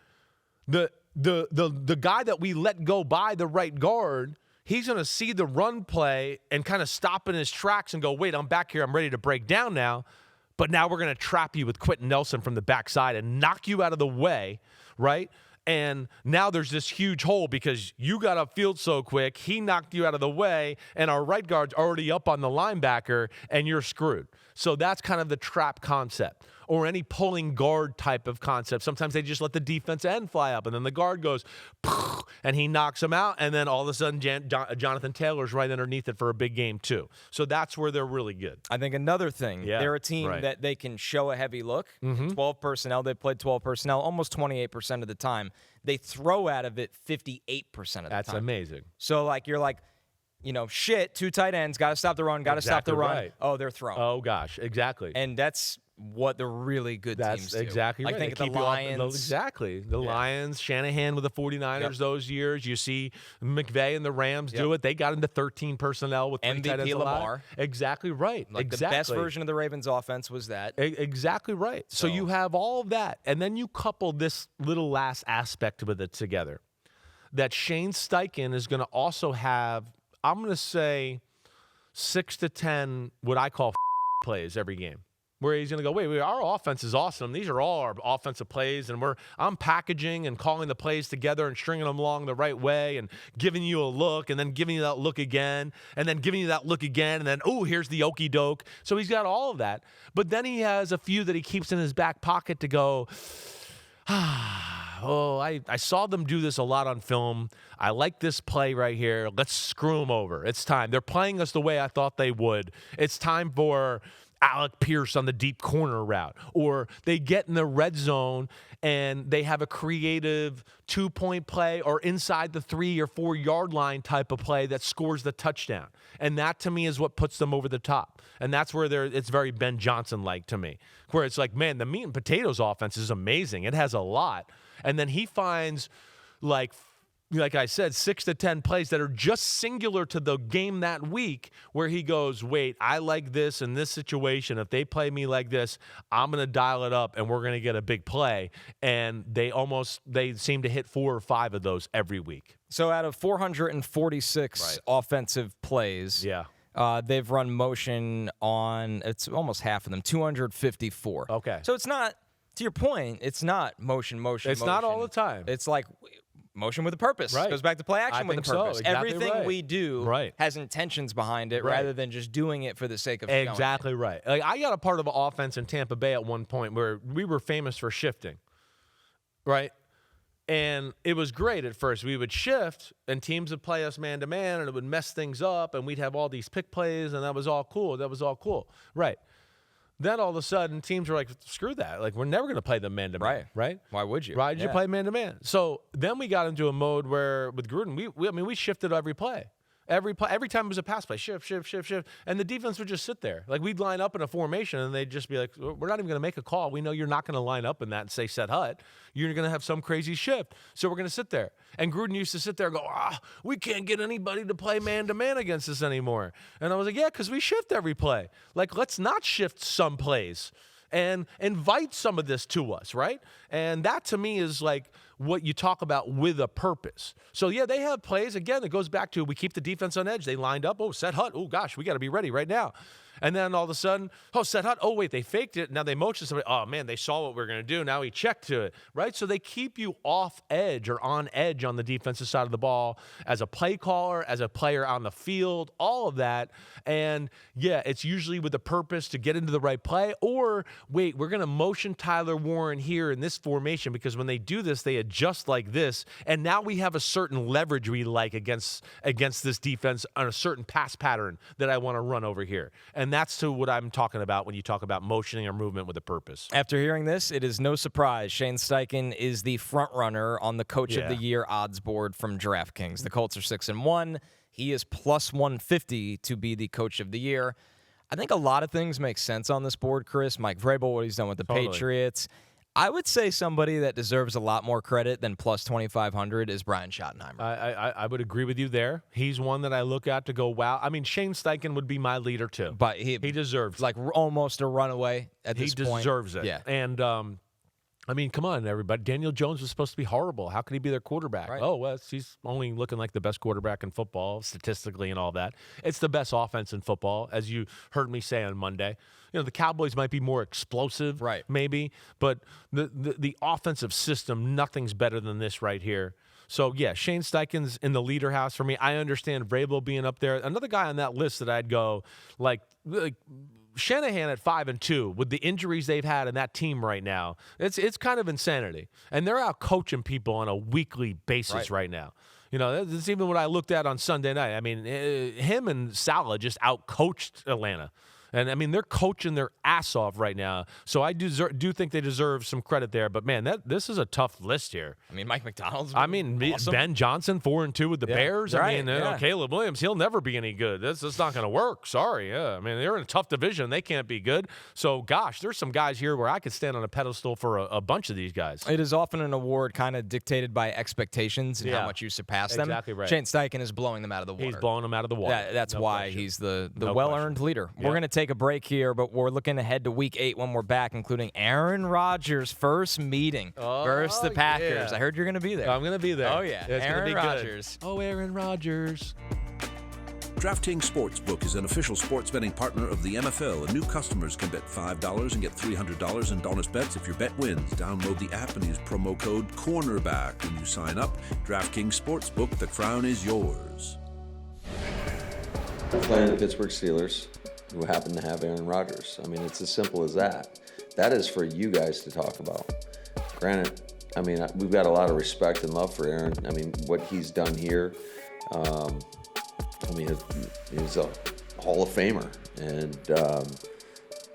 Speaker 1: The guy that we let go by the right guard, he's going to see the run play and kind of stop in his tracks and go, wait, I'm back here. I'm ready to break down now. But now we're going to trap you with Quentin Nelson from the backside and knock you out of the way, right? And now there's this huge hole because you got upfield so quick, he knocked you out of the way, and our right guard's already up on the linebacker, and you're screwed. So that's kind of the trap concept, or any pulling guard type of concept. Sometimes they just let the defense end fly up, and then the guard goes, and he knocks him out, and then all of a sudden Jonathan Taylor's right underneath it for a big game too. So that's where they're really good.
Speaker 2: I think another thing, they're a team that they can show a heavy look. 12 personnel, they played 12 personnel almost 28% of the time. They throw out of it 58% of the time.
Speaker 1: That's amazing.
Speaker 2: So, like, you're like, shit, 2 tight ends, got to stop the run, got to stop the run.
Speaker 1: Right.
Speaker 2: Oh, they're throwing.
Speaker 1: Oh, gosh, exactly.
Speaker 2: And that's what the really good teams do.
Speaker 1: That's exactly right.
Speaker 2: I think the Lions.
Speaker 1: The Lions, Shanahan with the 49ers those years. You see McVay and the Rams do it. They got into 13 personnel with 3 tight ends
Speaker 2: Lamar.
Speaker 1: Exactly right.
Speaker 2: Like the best version of the Ravens offense was that.
Speaker 1: Exactly right. So you have all of that. And then you couple this little last aspect with it together. That Shane Steichen is going to also have, I'm going to say, 6 to 10 what I call plays every game. Where he's going to go, wait, our offense is awesome. These are all our offensive plays, and I'm packaging and calling the plays together and stringing them along the right way and giving you a look and then giving you that look again and then giving you that look again and then, here's the okey doke. So he's got all of that. But then he has a few that he keeps in his back pocket to go, I saw them do this a lot on film. I like this play right here. Let's screw them over. It's time. They're playing us the way I thought they would. It's time for Alec Pierce on the deep corner route, or they get in the red zone and they have a creative 2-point play or inside the 3 or 4 yard line type of play that scores the touchdown. And that to me is what puts them over the top. And that's where it's very Ben Johnson-like to me, where it's like, man, the meat and potatoes offense is amazing. It has a lot. And then he finds like I said, 6 to 10 plays that are just singular to the game that week where he goes, wait, I like this in this situation. If they play me like this, I'm going to dial it up and we're going to get a big play. And they seem to hit 4 or 5 of those every week.
Speaker 2: So out of 446 offensive plays, they've run motion on, it's almost half of them, 254.
Speaker 1: Okay.
Speaker 2: So it's not, to your point, it's not motion.
Speaker 1: It's not all the time.
Speaker 2: It's like motion with a purpose.
Speaker 1: Right.
Speaker 2: Goes back to play action with a purpose.
Speaker 1: So. Exactly
Speaker 2: Everything we do has intentions behind it rather than just doing it for the sake of
Speaker 1: exactly
Speaker 2: showing it.
Speaker 1: Right. Like I got a part of an offense in Tampa Bay at one point where we were famous for shifting, right? And it was great at first. We would shift, and teams would play us man-to-man, and it would mess things up, and we'd have all these pick plays, and that was all cool. Right. Then all of a sudden, teams were like, screw that. Like, we're never going to play them man-to-man, right?
Speaker 2: Why would you?
Speaker 1: Why did you play man-to-man? So then we got into a mode where, with Gruden, we shifted every play. Every time it was a pass play, shift. And the defense would just sit there. Like, we'd line up in a formation, and they'd just be like, we're not even going to make a call. We know you're not going to line up in that and say set hut. You're going to have some crazy shift. So we're going to sit there. And Gruden used to sit there and go, we can't get anybody to play man-to-man against us anymore. And I was like, yeah, because we shift every play. Like, let's not shift some plays and invite some of this to us, right? And that, to me, is like what you talk about with a purpose. So, yeah, they have plays. Again, it goes back to we keep the defense on edge. They lined up. Oh, set hut. Oh, gosh, we got to be ready right now. And then all of a sudden, set hut. Oh, wait, they faked it. Now they motioned somebody. Oh, man, they saw what we were going to do. Now he checked to it, right? So they keep you off edge or on edge on the defensive side of the ball as a play caller, as a player on the field, all of that. And, yeah, it's usually with the purpose to get into the right play. Or, wait, we're going to motion Tyler Warren here in this formation because when they do this, they adjust like this. And now we have a certain leverage we like against this defense on a certain pass pattern that I want to run over here. And that's to what I'm talking about when you talk about motioning or movement with a purpose.
Speaker 2: After hearing this, it is no surprise Shane Steichen is the front runner on the Coach of the Year odds board from DraftKings. The Colts are 6-1. He is plus 150 to be the Coach of the Year. I think a lot of things make sense on this board, Chris. Mike Vrabel, what he's done with the Patriots. I would say somebody that deserves a lot more credit than plus 2,500 is Brian Schottenheimer.
Speaker 1: I would agree with you there. He's one that I look at to go, wow. I mean, Shane Steichen would be my leader too.
Speaker 2: But
Speaker 1: he deserves
Speaker 2: like almost a runaway at this point.
Speaker 1: He deserves it.
Speaker 2: Yeah.
Speaker 1: And I mean, come on, everybody. Daniel Jones was supposed to be horrible. How could he be their quarterback?
Speaker 2: Right.
Speaker 1: Oh, well, he's only looking like the best quarterback in football, statistically and all that. It's the best offense in football, as you heard me say on Monday. You know, the Cowboys might be more explosive,
Speaker 2: right,
Speaker 1: maybe, but the offensive system, nothing's better than this right here. So, yeah, Shane Steichen's in the leader house for me. I understand Vrabel being up there. Another guy on that list that I'd go, like Shanahan at 5-2 with the injuries they've had in that team right now, it's kind of insanity. And they're out coaching people on a weekly basis right now. You know, that's even what I looked at on Sunday night. I mean, him and Saleh just out coached Atlanta. And, I mean, they're coaching their ass off right now. So I do think they deserve some credit there. But, man, this is a tough list here.
Speaker 2: I mean, Mike McDonald's
Speaker 1: awesome. Ben Johnson, 4-2 with the Bears.
Speaker 2: Right,
Speaker 1: I mean, Caleb Williams, he'll never be any good. That's not going to work. Sorry. Yeah. I mean, they're in a tough division. They can't be good. So, gosh, there's some guys here where I could stand on a pedestal for a bunch of these guys.
Speaker 2: It is often an award kind of dictated by expectations and how much you surpass them.
Speaker 1: Exactly right.
Speaker 2: Shane Steichen is blowing them out of the water.
Speaker 1: He's blowing them out of the water.
Speaker 2: That's why he's the well-earned leader.
Speaker 1: Yep.
Speaker 2: We're going to take a break here, but we're looking ahead to Week 8 when we're back, including Aaron Rodgers' first meeting versus the Packers.
Speaker 1: Yeah.
Speaker 2: I heard you're going to be there.
Speaker 1: I'm going to be there.
Speaker 2: Oh, yeah.
Speaker 1: It's
Speaker 2: Aaron
Speaker 1: be
Speaker 2: Rodgers.
Speaker 1: Good. Oh, Aaron Rodgers.
Speaker 3: DraftKings Sportsbook is an official sports betting partner of the NFL, and new customers can bet $5 and get $300 in bonus bets if your bet wins. Download the app and use promo code CORNERBACK when you sign up. DraftKings Sportsbook, the crown is yours.
Speaker 4: Playing the Pittsburgh Steelers, who happen to have Aaron Rodgers. I mean, it's as simple as that. That is for you guys to talk about. Granted, I mean, we've got a lot of respect and love for Aaron. I mean, what he's done here, I mean, he's a Hall of Famer. And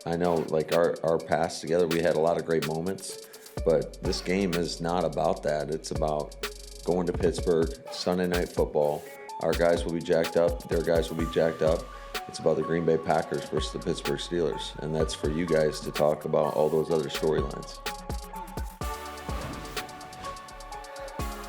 Speaker 4: I know, like, our past together, we had a lot of great moments. But this game is not about that. It's about going to Pittsburgh, Sunday Night Football. Our guys will be jacked up. Their guys will be jacked up. It's about the Green Bay Packers versus the Pittsburgh Steelers. And that's for you guys to talk about all those other storylines.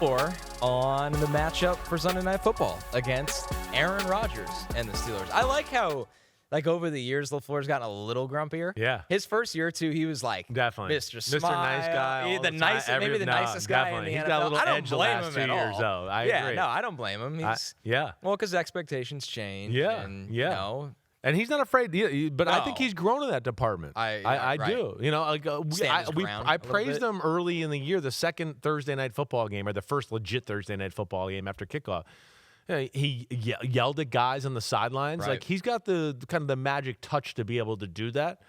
Speaker 2: Or on the matchup for Sunday Night Football against Aaron Rodgers and the Steelers. I like how, like, over the years, LaFleur's gotten a little grumpier.
Speaker 1: Yeah.
Speaker 2: His first year or two, he was like,
Speaker 1: definitely
Speaker 2: Mr. Smile.
Speaker 1: Nice guy.
Speaker 2: Maybe the nicest guy in the
Speaker 1: He's
Speaker 2: NFL.
Speaker 1: got a little
Speaker 2: I don't
Speaker 1: edge the
Speaker 2: blame
Speaker 1: last
Speaker 2: him
Speaker 1: 2
Speaker 2: at
Speaker 1: years,
Speaker 2: all.
Speaker 1: though. I agree.
Speaker 2: No, I don't blame him.
Speaker 1: Yeah.
Speaker 2: Well, because expectations change.
Speaker 1: Yeah.
Speaker 2: And,
Speaker 1: yeah.
Speaker 2: You know,
Speaker 1: and he's not afraid, but I think
Speaker 2: No.
Speaker 1: he's grown in that department. I
Speaker 2: right.
Speaker 1: do. You know, like I praised him early in the year, the second Thursday night football game, or the first legit Thursday night football game after kickoff. You know, he yelled at guys on the sidelines.
Speaker 2: Right.
Speaker 1: Like, he's got the kind of the magic touch to be able to do that.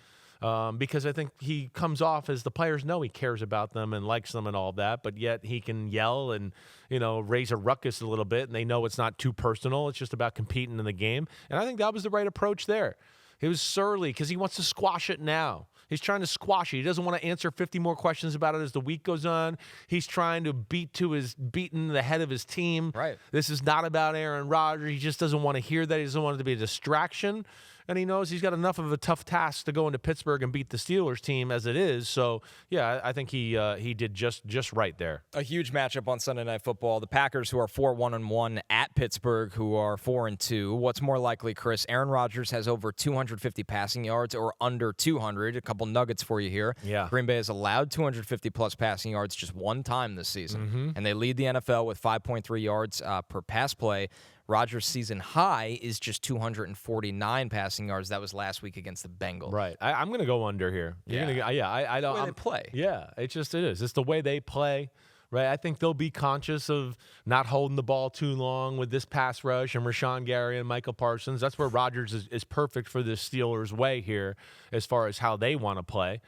Speaker 1: Because I think he comes off as the players know he cares about them and likes them and all that, but yet he can yell and, you know, raise a ruckus a little bit, and they know it's not too personal. It's just about competing in the game. And I think that was the right approach there. He was surly because he wants to squash it now. He's trying to squash it. He doesn't want to answer 50 more questions about it as the week goes on. He's trying to beaten the head of his team.
Speaker 2: Right.
Speaker 1: This is not about Aaron Rodgers. He just doesn't want to hear that. He doesn't want it to be a distraction. And he knows he's got enough of a tough task to go into Pittsburgh and beat the Steelers team as it is. So, yeah, I think he did just right there.
Speaker 2: A huge matchup on Sunday Night Football. The Packers, who are 4-1-1 at Pittsburgh, who are 4-2. What's more likely, Chris? Aaron Rodgers has over 250 passing yards or under 200. A couple nuggets for you here.
Speaker 1: Yeah.
Speaker 2: Green Bay has allowed 250-plus passing yards just one time this season. And they lead the NFL with 5.3 yards per pass play. Rodgers' season high is just 249 passing yards. That was last week against the Bengals.
Speaker 1: Right. I'm going to go under here. I don't.
Speaker 2: The way they play.
Speaker 1: Yeah, it is. It's the way they play. Right. I think they'll be conscious of not holding the ball too long with this pass rush and Rashawn Gary and Michael Parsons. That's where Rodgers is perfect for the Steelers' way here as far as how they want to play.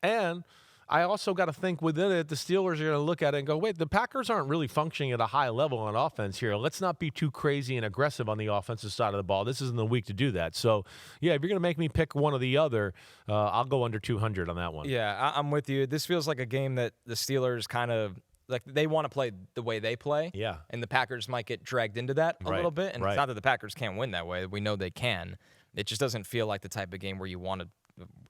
Speaker 1: And I also got to think within it, the Steelers are going to look at it and go, wait, the Packers aren't really functioning at a high level on offense here. Let's not be too crazy and aggressive on the offensive side of the ball. This isn't the week to do that. So, yeah, if you're going to make me pick one or the other, I'll go under 200 on that one.
Speaker 2: Yeah, I'm with you. This feels like a game that the Steelers kind of, like, they want to play the way they play.
Speaker 1: Yeah.
Speaker 2: And the Packers might get dragged into that a little bit. And it's not that the Packers can't win that way. We know they can. It just doesn't feel like the type of game where you want to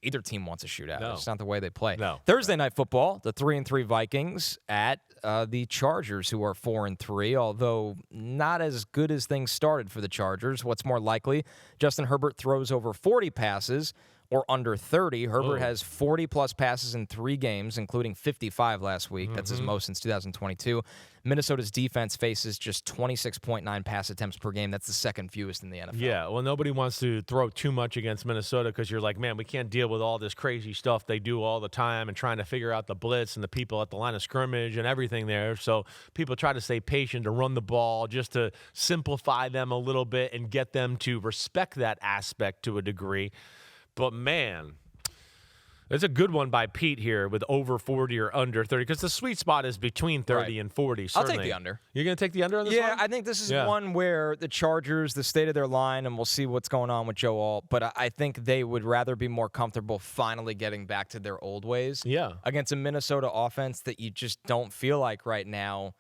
Speaker 2: either team wants a shootout.
Speaker 1: No.
Speaker 2: It's not the way they play.
Speaker 1: No.
Speaker 2: Thursday night football, the 3-3 Vikings at the Chargers, who are 4-3, although not as good as things started for the Chargers. What's more likely, Justin Herbert throws over 40 passes or under 30. Herbert has 40-plus passes in 3 games, including 55 last week. That's his most since 2022. Minnesota's defense faces just 26.9 pass attempts per game. That's the second fewest in the NFL.
Speaker 1: Yeah, well, nobody wants to throw too much against Minnesota because you're like, man, we can't deal with all this crazy stuff they do all the time and trying to figure out the blitz and the people at the line of scrimmage and everything there. So people try to stay patient to run the ball just to simplify them a little bit and get them to respect that aspect to a degree. But, man, it's a good one by Pete here with over 40 or under 30 because the sweet spot is between 30 and 40. Certainly.
Speaker 2: I'll take the under.
Speaker 1: You're going to take the under on this one?
Speaker 2: Yeah, I think this is one where the Chargers, the state of their line, and we'll see what's going on with Joe Alt, but I think they would rather be more comfortable finally getting back to their old ways against a Minnesota offense that you just don't feel like right now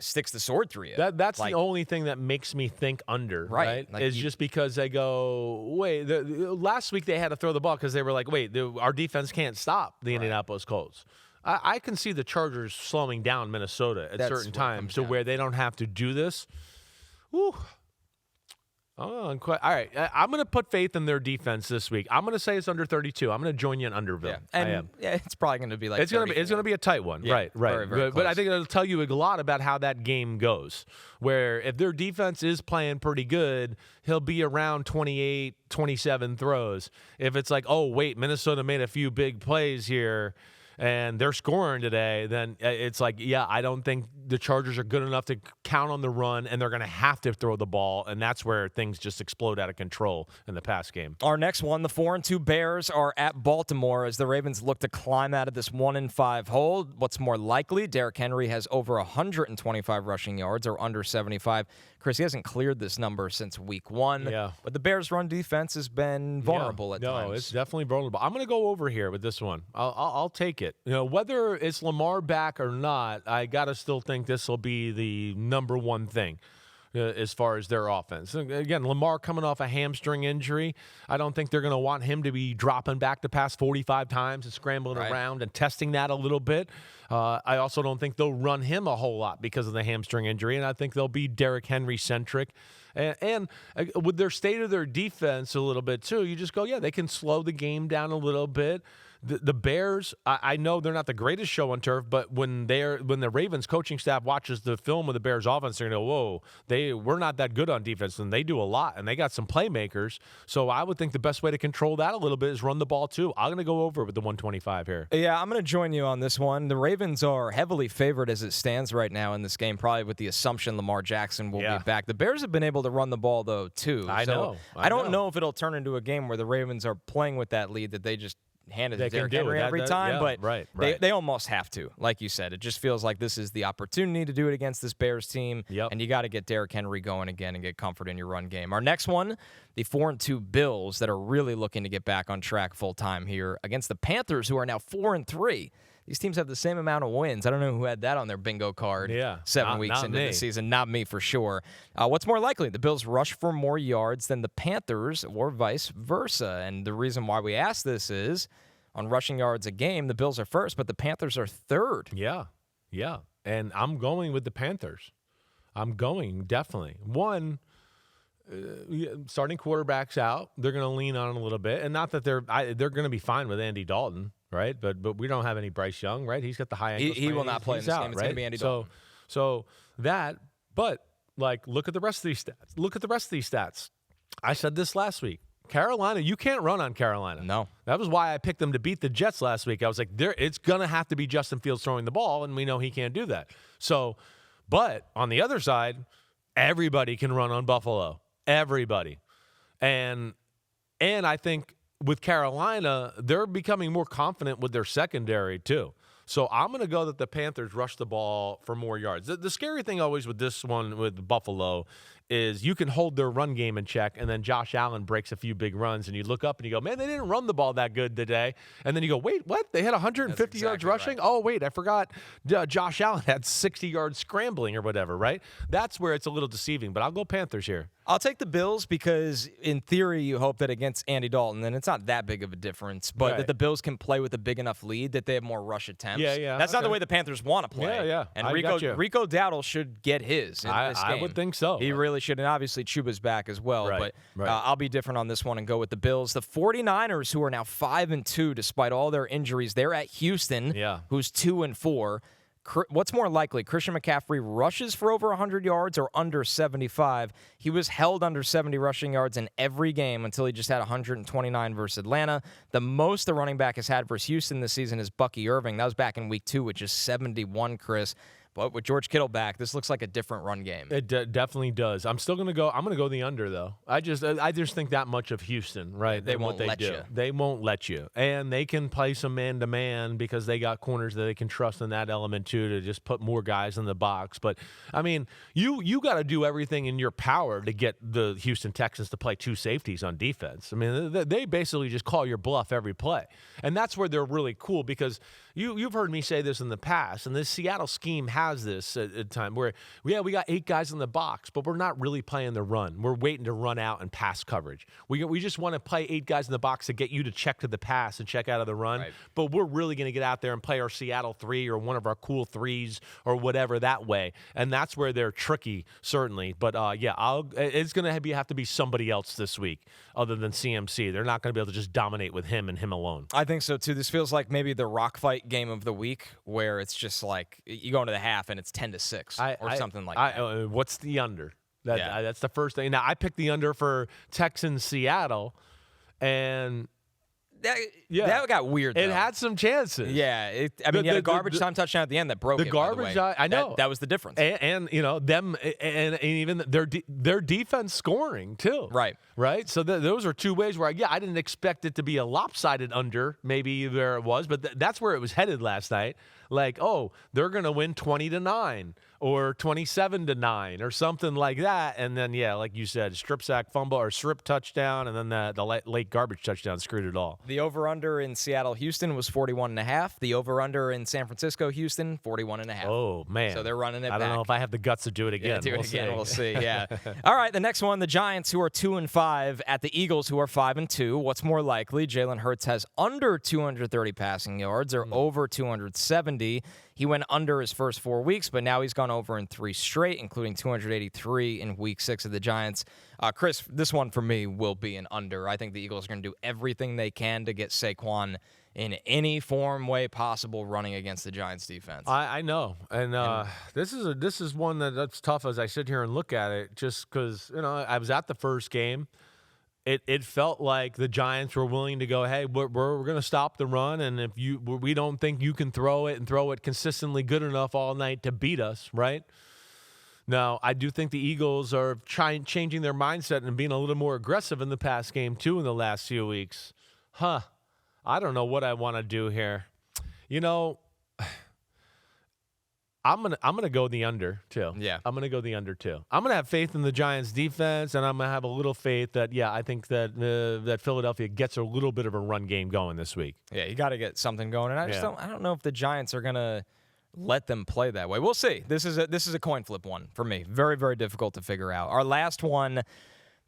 Speaker 2: sticks the sword through you.
Speaker 1: That's the only thing that makes me think under, right?
Speaker 2: Like
Speaker 1: is just because they go, wait, last week they had to throw the ball because they were like, wait, our defense can't stop the Indianapolis Colts. I can see the Chargers slowing down Minnesota at certain times to where they don't have to do this. Woo. Oh, all right. I'm going to put faith in their defense this week. I'm going to say it's under 32. I'm going to join you in Underville.
Speaker 2: Yeah, and
Speaker 1: I am.
Speaker 2: It's probably going to be like
Speaker 1: it's going to be a tight one.
Speaker 2: Yeah,
Speaker 1: right.
Speaker 2: very, very
Speaker 1: But I
Speaker 2: close.
Speaker 1: think it'll tell you a lot about how that game goes. Where if their defense is playing pretty good, he'll be around 28, 27 throws. If it's like, oh wait, Minnesota made a few big plays here and they're scoring today, then it's like, yeah, I don't think the Chargers are good enough to count on the run, and they're going to have to throw the ball, and that's where things just explode out of control in the pass game.
Speaker 2: Our next one, the 4-2 Bears are at Baltimore as the Ravens look to climb out of this 1-5 hole. What's more likely, Derrick Henry has over 125 rushing yards or under 75. Chris, he hasn't cleared this number since week 1.
Speaker 1: Yeah.
Speaker 2: But the Bears' run defense has been vulnerable at times.
Speaker 1: No, it's definitely vulnerable. I'm going to go over here with this one. I'll take it. You know, whether it's Lamar back or not, I got to still think this will be the number one thing as far as their offense. Again, Lamar coming off a hamstring injury. I don't think they're going to want him to be dropping back to pass 45 times and scrambling around and testing that a little bit. I also don't think they'll run him a whole lot because of the hamstring injury, and I think they'll be Derrick Henry-centric. And with their state of their defense a little bit, too, you just go, yeah, they can slow the game down a little bit. The Bears, I know they're not the greatest show on turf, but when the Ravens coaching staff watches the film of the Bears offense, they're going to go, whoa, we're not that good on defense, and they do a lot, and they got some playmakers. So I would think the best way to control that a little bit is run the ball, too. I'm going to go over with the 125 here.
Speaker 2: Yeah, I'm going to join you on this one. The Ravens are heavily favored as it stands right now in this game, probably with the assumption Lamar Jackson will be back. The Bears have been able to run the ball, though, too.
Speaker 1: I know.
Speaker 2: I don't know if it'll turn into a game where the Ravens are playing with that lead that they just handed to Derrick Henry every time, but they almost have to. Like you said, it just feels like this is the opportunity to do it against this Bears team, and you got to get Derrick Henry going again and get comfort in your run game. Our next one, the 4-2 Bills that are really looking to get back on track full-time here against the Panthers, who are now 4-3. These teams have the same amount of wins. I don't know who had that on their bingo card 7 weeks into the season. Not me, for sure. What's more likely? The Bills rush for more yards than the Panthers or vice versa. And the reason why we ask this is, on rushing yards a game, the Bills are first, but the Panthers are third.
Speaker 1: Yeah. And I'm going with the Panthers. I'm going, definitely. One, starting quarterbacks out, they're going to lean on a little bit. And not that they're going to be fine with Andy Dalton. Right, but we don't have any Bryce Young, right? He's got the high ankle sprain.
Speaker 2: He will not play in this game. It's going to be Andy Dalton.
Speaker 1: So that, but like, look at the rest of these stats. I said this last week. Carolina, you can't run on Carolina.
Speaker 2: No.
Speaker 1: That was why I picked them to beat the Jets last week. I was like, it's going to have to be Justin Fields throwing the ball, and we know he can't do that. So, but on the other side, everybody can run on Buffalo. Everybody. And I think with Carolina, they're becoming more confident with their secondary too. So I'm going to go that the Panthers rush the ball for more yards. The scary thing always with this one with Buffalo is you can hold their run game in check, and then Josh Allen breaks a few big runs, and you look up and you go, man, they didn't run the ball that good today. And then you go, wait, what? They had 150 yards rushing? Right. Oh, wait, I forgot Josh Allen had 60 yards scrambling or whatever, right? That's where it's a little deceiving, but I'll go Panthers here.
Speaker 2: I'll take the Bills because, in theory, you hope that against Andy Dalton, and it's not that big of a difference, but that the Bills can play with a big enough lead that they have more rush attempts.
Speaker 1: Yeah.
Speaker 2: That's not the way the Panthers want to play.
Speaker 1: Yeah.
Speaker 2: And Rico Dowdle should get his in this game.
Speaker 1: I would think so.
Speaker 2: He really should, and obviously Chuba's back as well.
Speaker 1: Right.
Speaker 2: But I'll be different on this one and go with the Bills. The 49ers, who are now 5-2 despite all their injuries, they're at Houston, who's 2-4. What's more likely, Christian McCaffrey rushes for over 100 yards or under 75? He was held under 70 rushing yards in every game until he just had 129 versus Atlanta. The most the running back has had versus Houston this season is Bucky Irving. That was back in week 2, which is 71, Chris. But with George Kittle back, this looks like a different run game.
Speaker 1: It definitely does. I'm going to go the under, though. I just think that much of Houston, right?
Speaker 2: They won't let you.
Speaker 1: They won't let you. And they can play some man-to-man because they got corners that they can trust in that element, too, to just put more guys in the box. But, I mean, you got to do everything in your power to get the Houston Texans to play 2 safeties on defense. I mean, they basically just call your bluff every play. And that's where they're really cool because you've heard me say this in the past, and this Seattle scheme has this at a time where, we got 8 guys in the box, but we're not really playing the run. We're waiting to run out and pass coverage. We just want to play 8 guys in the box to get you to check to the pass and check out of the run. Right. But we're really going to get out there and play our Seattle 3 or one of our cool 3s or whatever that way. And that's where they're tricky, certainly. But, it's going to have to be somebody else this week other than CMC. They're not going to be able to just dominate with him and him alone.
Speaker 2: I think so, too. This feels like maybe the rock fight game of the week where it's just like you go into the half and it's 10-6 or something like that.
Speaker 1: What's the under? That's the first thing. Now, I picked the under for Texans Seattle, and
Speaker 2: that got weird, though.
Speaker 1: It had some chances.
Speaker 2: Yeah. You had a garbage time touchdown at the end that broke it,
Speaker 1: garbage,
Speaker 2: by the way.
Speaker 1: I know.
Speaker 2: That was the difference.
Speaker 1: And them and even their defense scoring, too. Right? So those are 2 ways where, I didn't expect it to be a lopsided under, maybe there it was, but that's where it was headed last night. Like, they're going to win 20-9 or 27-9 or something like that. And then, like you said, strip sack fumble or strip touchdown, and then the late garbage touchdown screwed it all.
Speaker 2: The over-under in Seattle-Houston was 41.5. The over-under in San Francisco-Houston, 41.5.
Speaker 1: Oh, man.
Speaker 2: So they're running it back.
Speaker 1: I don't know if I have the guts to do it again.
Speaker 2: We'll see. Yeah. All right, the next one, the Giants, who are 2-5, at the Eagles, who are 5-2. What's more likely? Jalen Hurts has under 230 passing yards or over 270. He went under his first 4 weeks, but now he's gone over in 3 straight, including 283 in week 6 of the Giants. Chris, this one for me will be an under. I think the Eagles are going to do everything they can to get Saquon in any way possible running against the Giants defense.
Speaker 1: I know. And this is one that's tough as I sit here and look at it, just because, I was at the first game. It felt like the Giants were willing to go, hey, we're going to stop the run, and if we don't think you can throw it consistently good enough all night to beat us, right? Now, I do think the Eagles are changing their mindset and being a little more aggressive in the past game, too, in the last few weeks. I don't know what I want to do here. I'm gonna go the under too.
Speaker 2: Yeah,
Speaker 1: I'm gonna go the under too. I'm gonna have faith in the Giants defense, and I'm gonna have a little faith that I think that Philadelphia gets a little bit of a run game going this week.
Speaker 2: Yeah, you got to get something going, and I don't know if the Giants are gonna let them play that way. We'll see. This is a coin flip one for me. Very, very difficult to figure out. Our last one,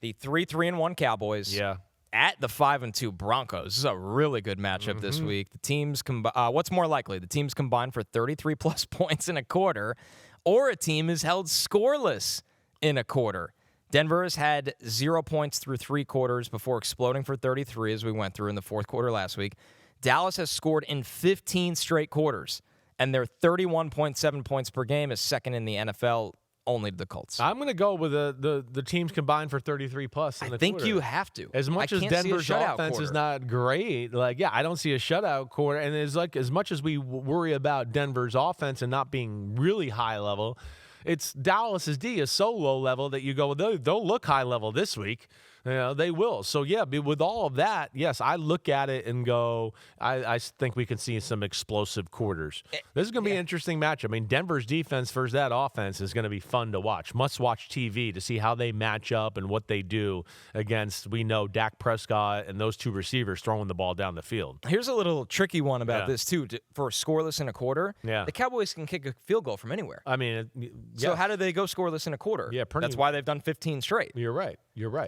Speaker 2: the 3-1 Cowboys.
Speaker 1: Yeah.
Speaker 2: At the 5-2 Broncos. This is a really good matchup this week. The teams what's more likely? The teams combine for 33-plus points in a quarter, or a team is held scoreless in a quarter. Denver has had 0 points through 3 quarters before exploding for 33, as we went through in the 4th quarter last week. Dallas has scored in 15 straight quarters, and their 31.7 points per game is second in the NFL, only to the Colts.
Speaker 1: I'm going to go with the teams combined for 33-plus in the
Speaker 2: I think
Speaker 1: quarter.
Speaker 2: You have to.
Speaker 1: As much as Denver's offense is not great, I don't see a shutout quarter. And it's like as much as we worry about Denver's offense and not being really high level, it's Dallas's D is so low level that you go, they'll look high level this week. They will. So, yeah, with all of that, yes, I look at it and go, I think we can see some explosive quarters. This is going to be an interesting match. I mean, Denver's defense versus that offense is going to be fun to watch. Must-watch TV to see how they match up and what they do against, we know, Dak Prescott and those two receivers throwing the ball down the field.
Speaker 2: Here's a little tricky one about this, too. For scoreless in a quarter, the Cowboys can kick a field goal from anywhere.
Speaker 1: I mean,
Speaker 2: so how do they go scoreless in a quarter?
Speaker 1: Yeah,
Speaker 2: that's why they've done 15 straight.
Speaker 1: You're right.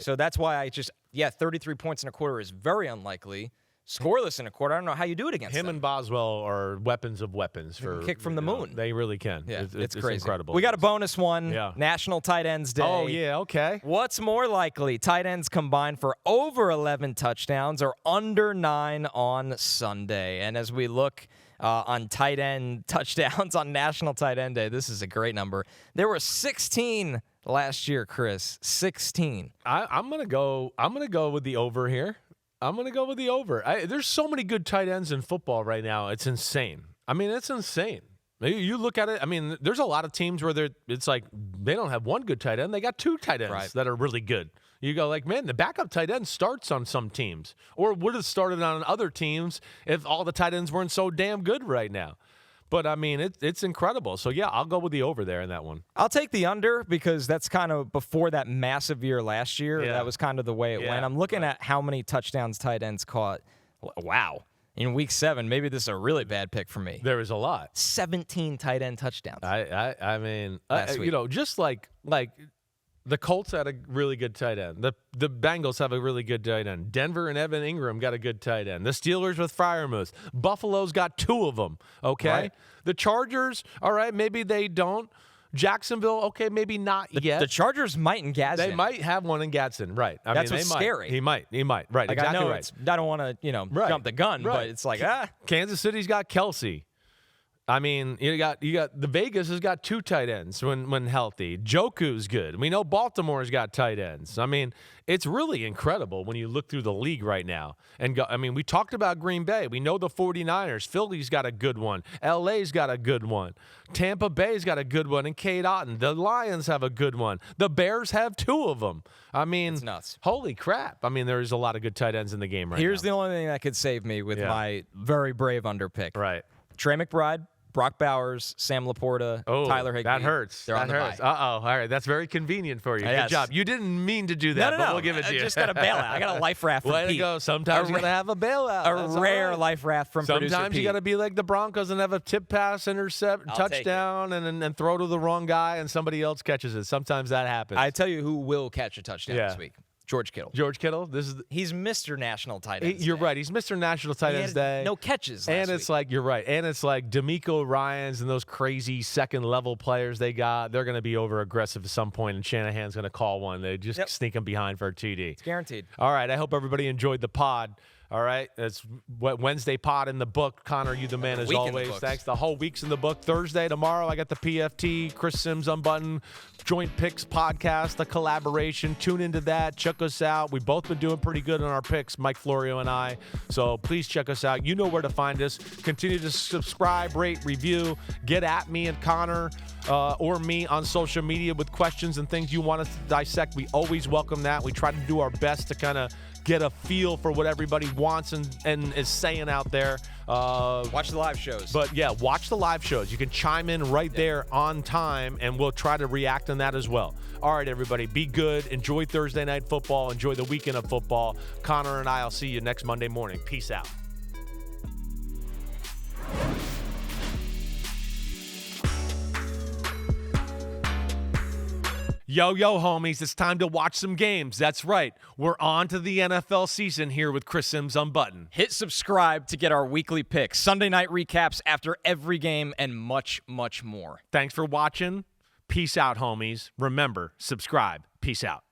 Speaker 2: So that's why 33 points in a quarter is very unlikely. Scoreless in a quarter, I don't know how you do it against
Speaker 1: him.
Speaker 2: them.
Speaker 1: And Boswell are weapons of weapons. For
Speaker 2: kick from the moon.
Speaker 1: They really can.
Speaker 2: Yeah, it's
Speaker 1: it's
Speaker 2: crazy.
Speaker 1: Incredible.
Speaker 2: We got a bonus one. Yeah. National Tight Ends Day.
Speaker 1: Oh, yeah, okay.
Speaker 2: What's more likely, tight ends combined for over 11 touchdowns or under 9 on Sunday? And as we look on tight end touchdowns on National Tight End Day, this is a great number. There were 16 last year, Chris. 16.
Speaker 1: I'm gonna go with the over here. I'm gonna go with the over. There's so many good tight ends in football right now. It's insane. I mean, it's insane. You look at it. I mean, there's a lot of teams where it's like they don't have one good tight end. They got two tight ends that are really good. You go like, man, the backup tight end starts on some teams, or would have started on other teams if all the tight ends weren't so damn good right now. But, I mean, it's incredible. So, yeah, I'll go with the over there in that one.
Speaker 2: I'll take the under because that's kind of before that massive year last year. Yeah. That was kind of the way it went. I'm looking at how many touchdowns tight ends caught. Wow. In week 7, maybe this is a really bad pick for me.
Speaker 1: There is a lot.
Speaker 2: 17 tight end touchdowns.
Speaker 1: I mean, just like the Colts had a really good tight end. The Bengals have a really good tight end. Denver and Evan Ingram got a good tight end. The Steelers with Freiermuth. Buffalo's got 2 of them, okay? Right. The Chargers, all right, maybe they don't. Jacksonville, okay, maybe not yet.
Speaker 2: The Chargers might in Gadsden.
Speaker 1: They might have one in Gadsden, right.
Speaker 2: That's what's scary.
Speaker 1: He might. Right,
Speaker 2: like,
Speaker 1: exactly
Speaker 2: I know
Speaker 1: right.
Speaker 2: I don't want to, jump the gun, but it's like,
Speaker 1: Kansas City's got Kelsey. I mean, you got the Vegas has got 2 tight ends when healthy. Joku's good. We know Baltimore's got tight ends. I mean, it's really incredible when you look through the league right now. We talked about Green Bay. We know the 49ers. Philly's got a good one. LA's got a good one. Tampa Bay's got a good one. And Cade Otton. The Lions have a good one. The Bears have 2 of them. I mean,
Speaker 2: it's nuts.
Speaker 1: Holy crap. I mean, there's a lot of good tight ends in the game right now.
Speaker 2: Here's the only thing that could save me with my very brave underpick.
Speaker 1: Right.
Speaker 2: Trey McBride, Brock Bowers, Sam Laporta, Tyler Higbee.
Speaker 1: That hurts.
Speaker 2: They're on the bye.
Speaker 1: All right. That's very convenient for you.
Speaker 2: Yes.
Speaker 1: Good job. You didn't mean to do that,
Speaker 2: no.
Speaker 1: but we'll give it to you.
Speaker 2: I just got a bailout. I got a life raft from
Speaker 1: Way
Speaker 2: Pete.
Speaker 1: to go. Sometimes you got to have a bailout.
Speaker 2: A rare life raft from producer Pete.
Speaker 1: Sometimes you got to be like the Broncos and have a tip pass, touchdown, and throw to the wrong guy, and somebody else catches it. Sometimes that happens.
Speaker 2: I tell you who will catch a touchdown this week. George Kittle. He's Mr. National Tight Ends
Speaker 1: You're
Speaker 2: Day.
Speaker 1: right. He's Mr. National Tight Ends Day.
Speaker 2: No catches last
Speaker 1: And it's
Speaker 2: week.
Speaker 1: like, you're right. And it's like DeMeco Ryans and those crazy second-level players they got, they're going to be over-aggressive at some point, and Shanahan's going to call one. They just sneak them behind for a TD.
Speaker 2: It's guaranteed.
Speaker 1: All right. I hope everybody enjoyed the pod. All right, it's Wednesday pod in the book. Connor, you the man as always. Thanks. The whole week's in the book. Thursday, tomorrow, I got the PFT, Chris Simms Unbuttoned, Joint Picks podcast, the collaboration. Tune into that. Check us out. We've both been doing pretty good on our picks, Mike Florio and I. So please check us out. You know where to find us. Continue to subscribe, rate, review. Get at me and Connor or me on social media with questions and things you want us to dissect. We always welcome that. We try to do our best to kind of get a feel for what everybody wants and is saying out there.
Speaker 2: Watch the live shows.
Speaker 1: But, yeah, watch the live shows. You can chime in right there on time, and we'll try to react on that as well. All right, everybody, be good. Enjoy Thursday Night Football. Enjoy the weekend of football. Connor and I will see you next Monday morning. Peace out. Yo, homies, it's time to watch some games. That's right. We're on to the NFL season here with Chris Simms Unbuttoned.
Speaker 2: Hit subscribe to get our weekly picks, Sunday night recaps after every game, and much, much more.
Speaker 1: Thanks for watching. Peace out, homies. Remember, subscribe. Peace out.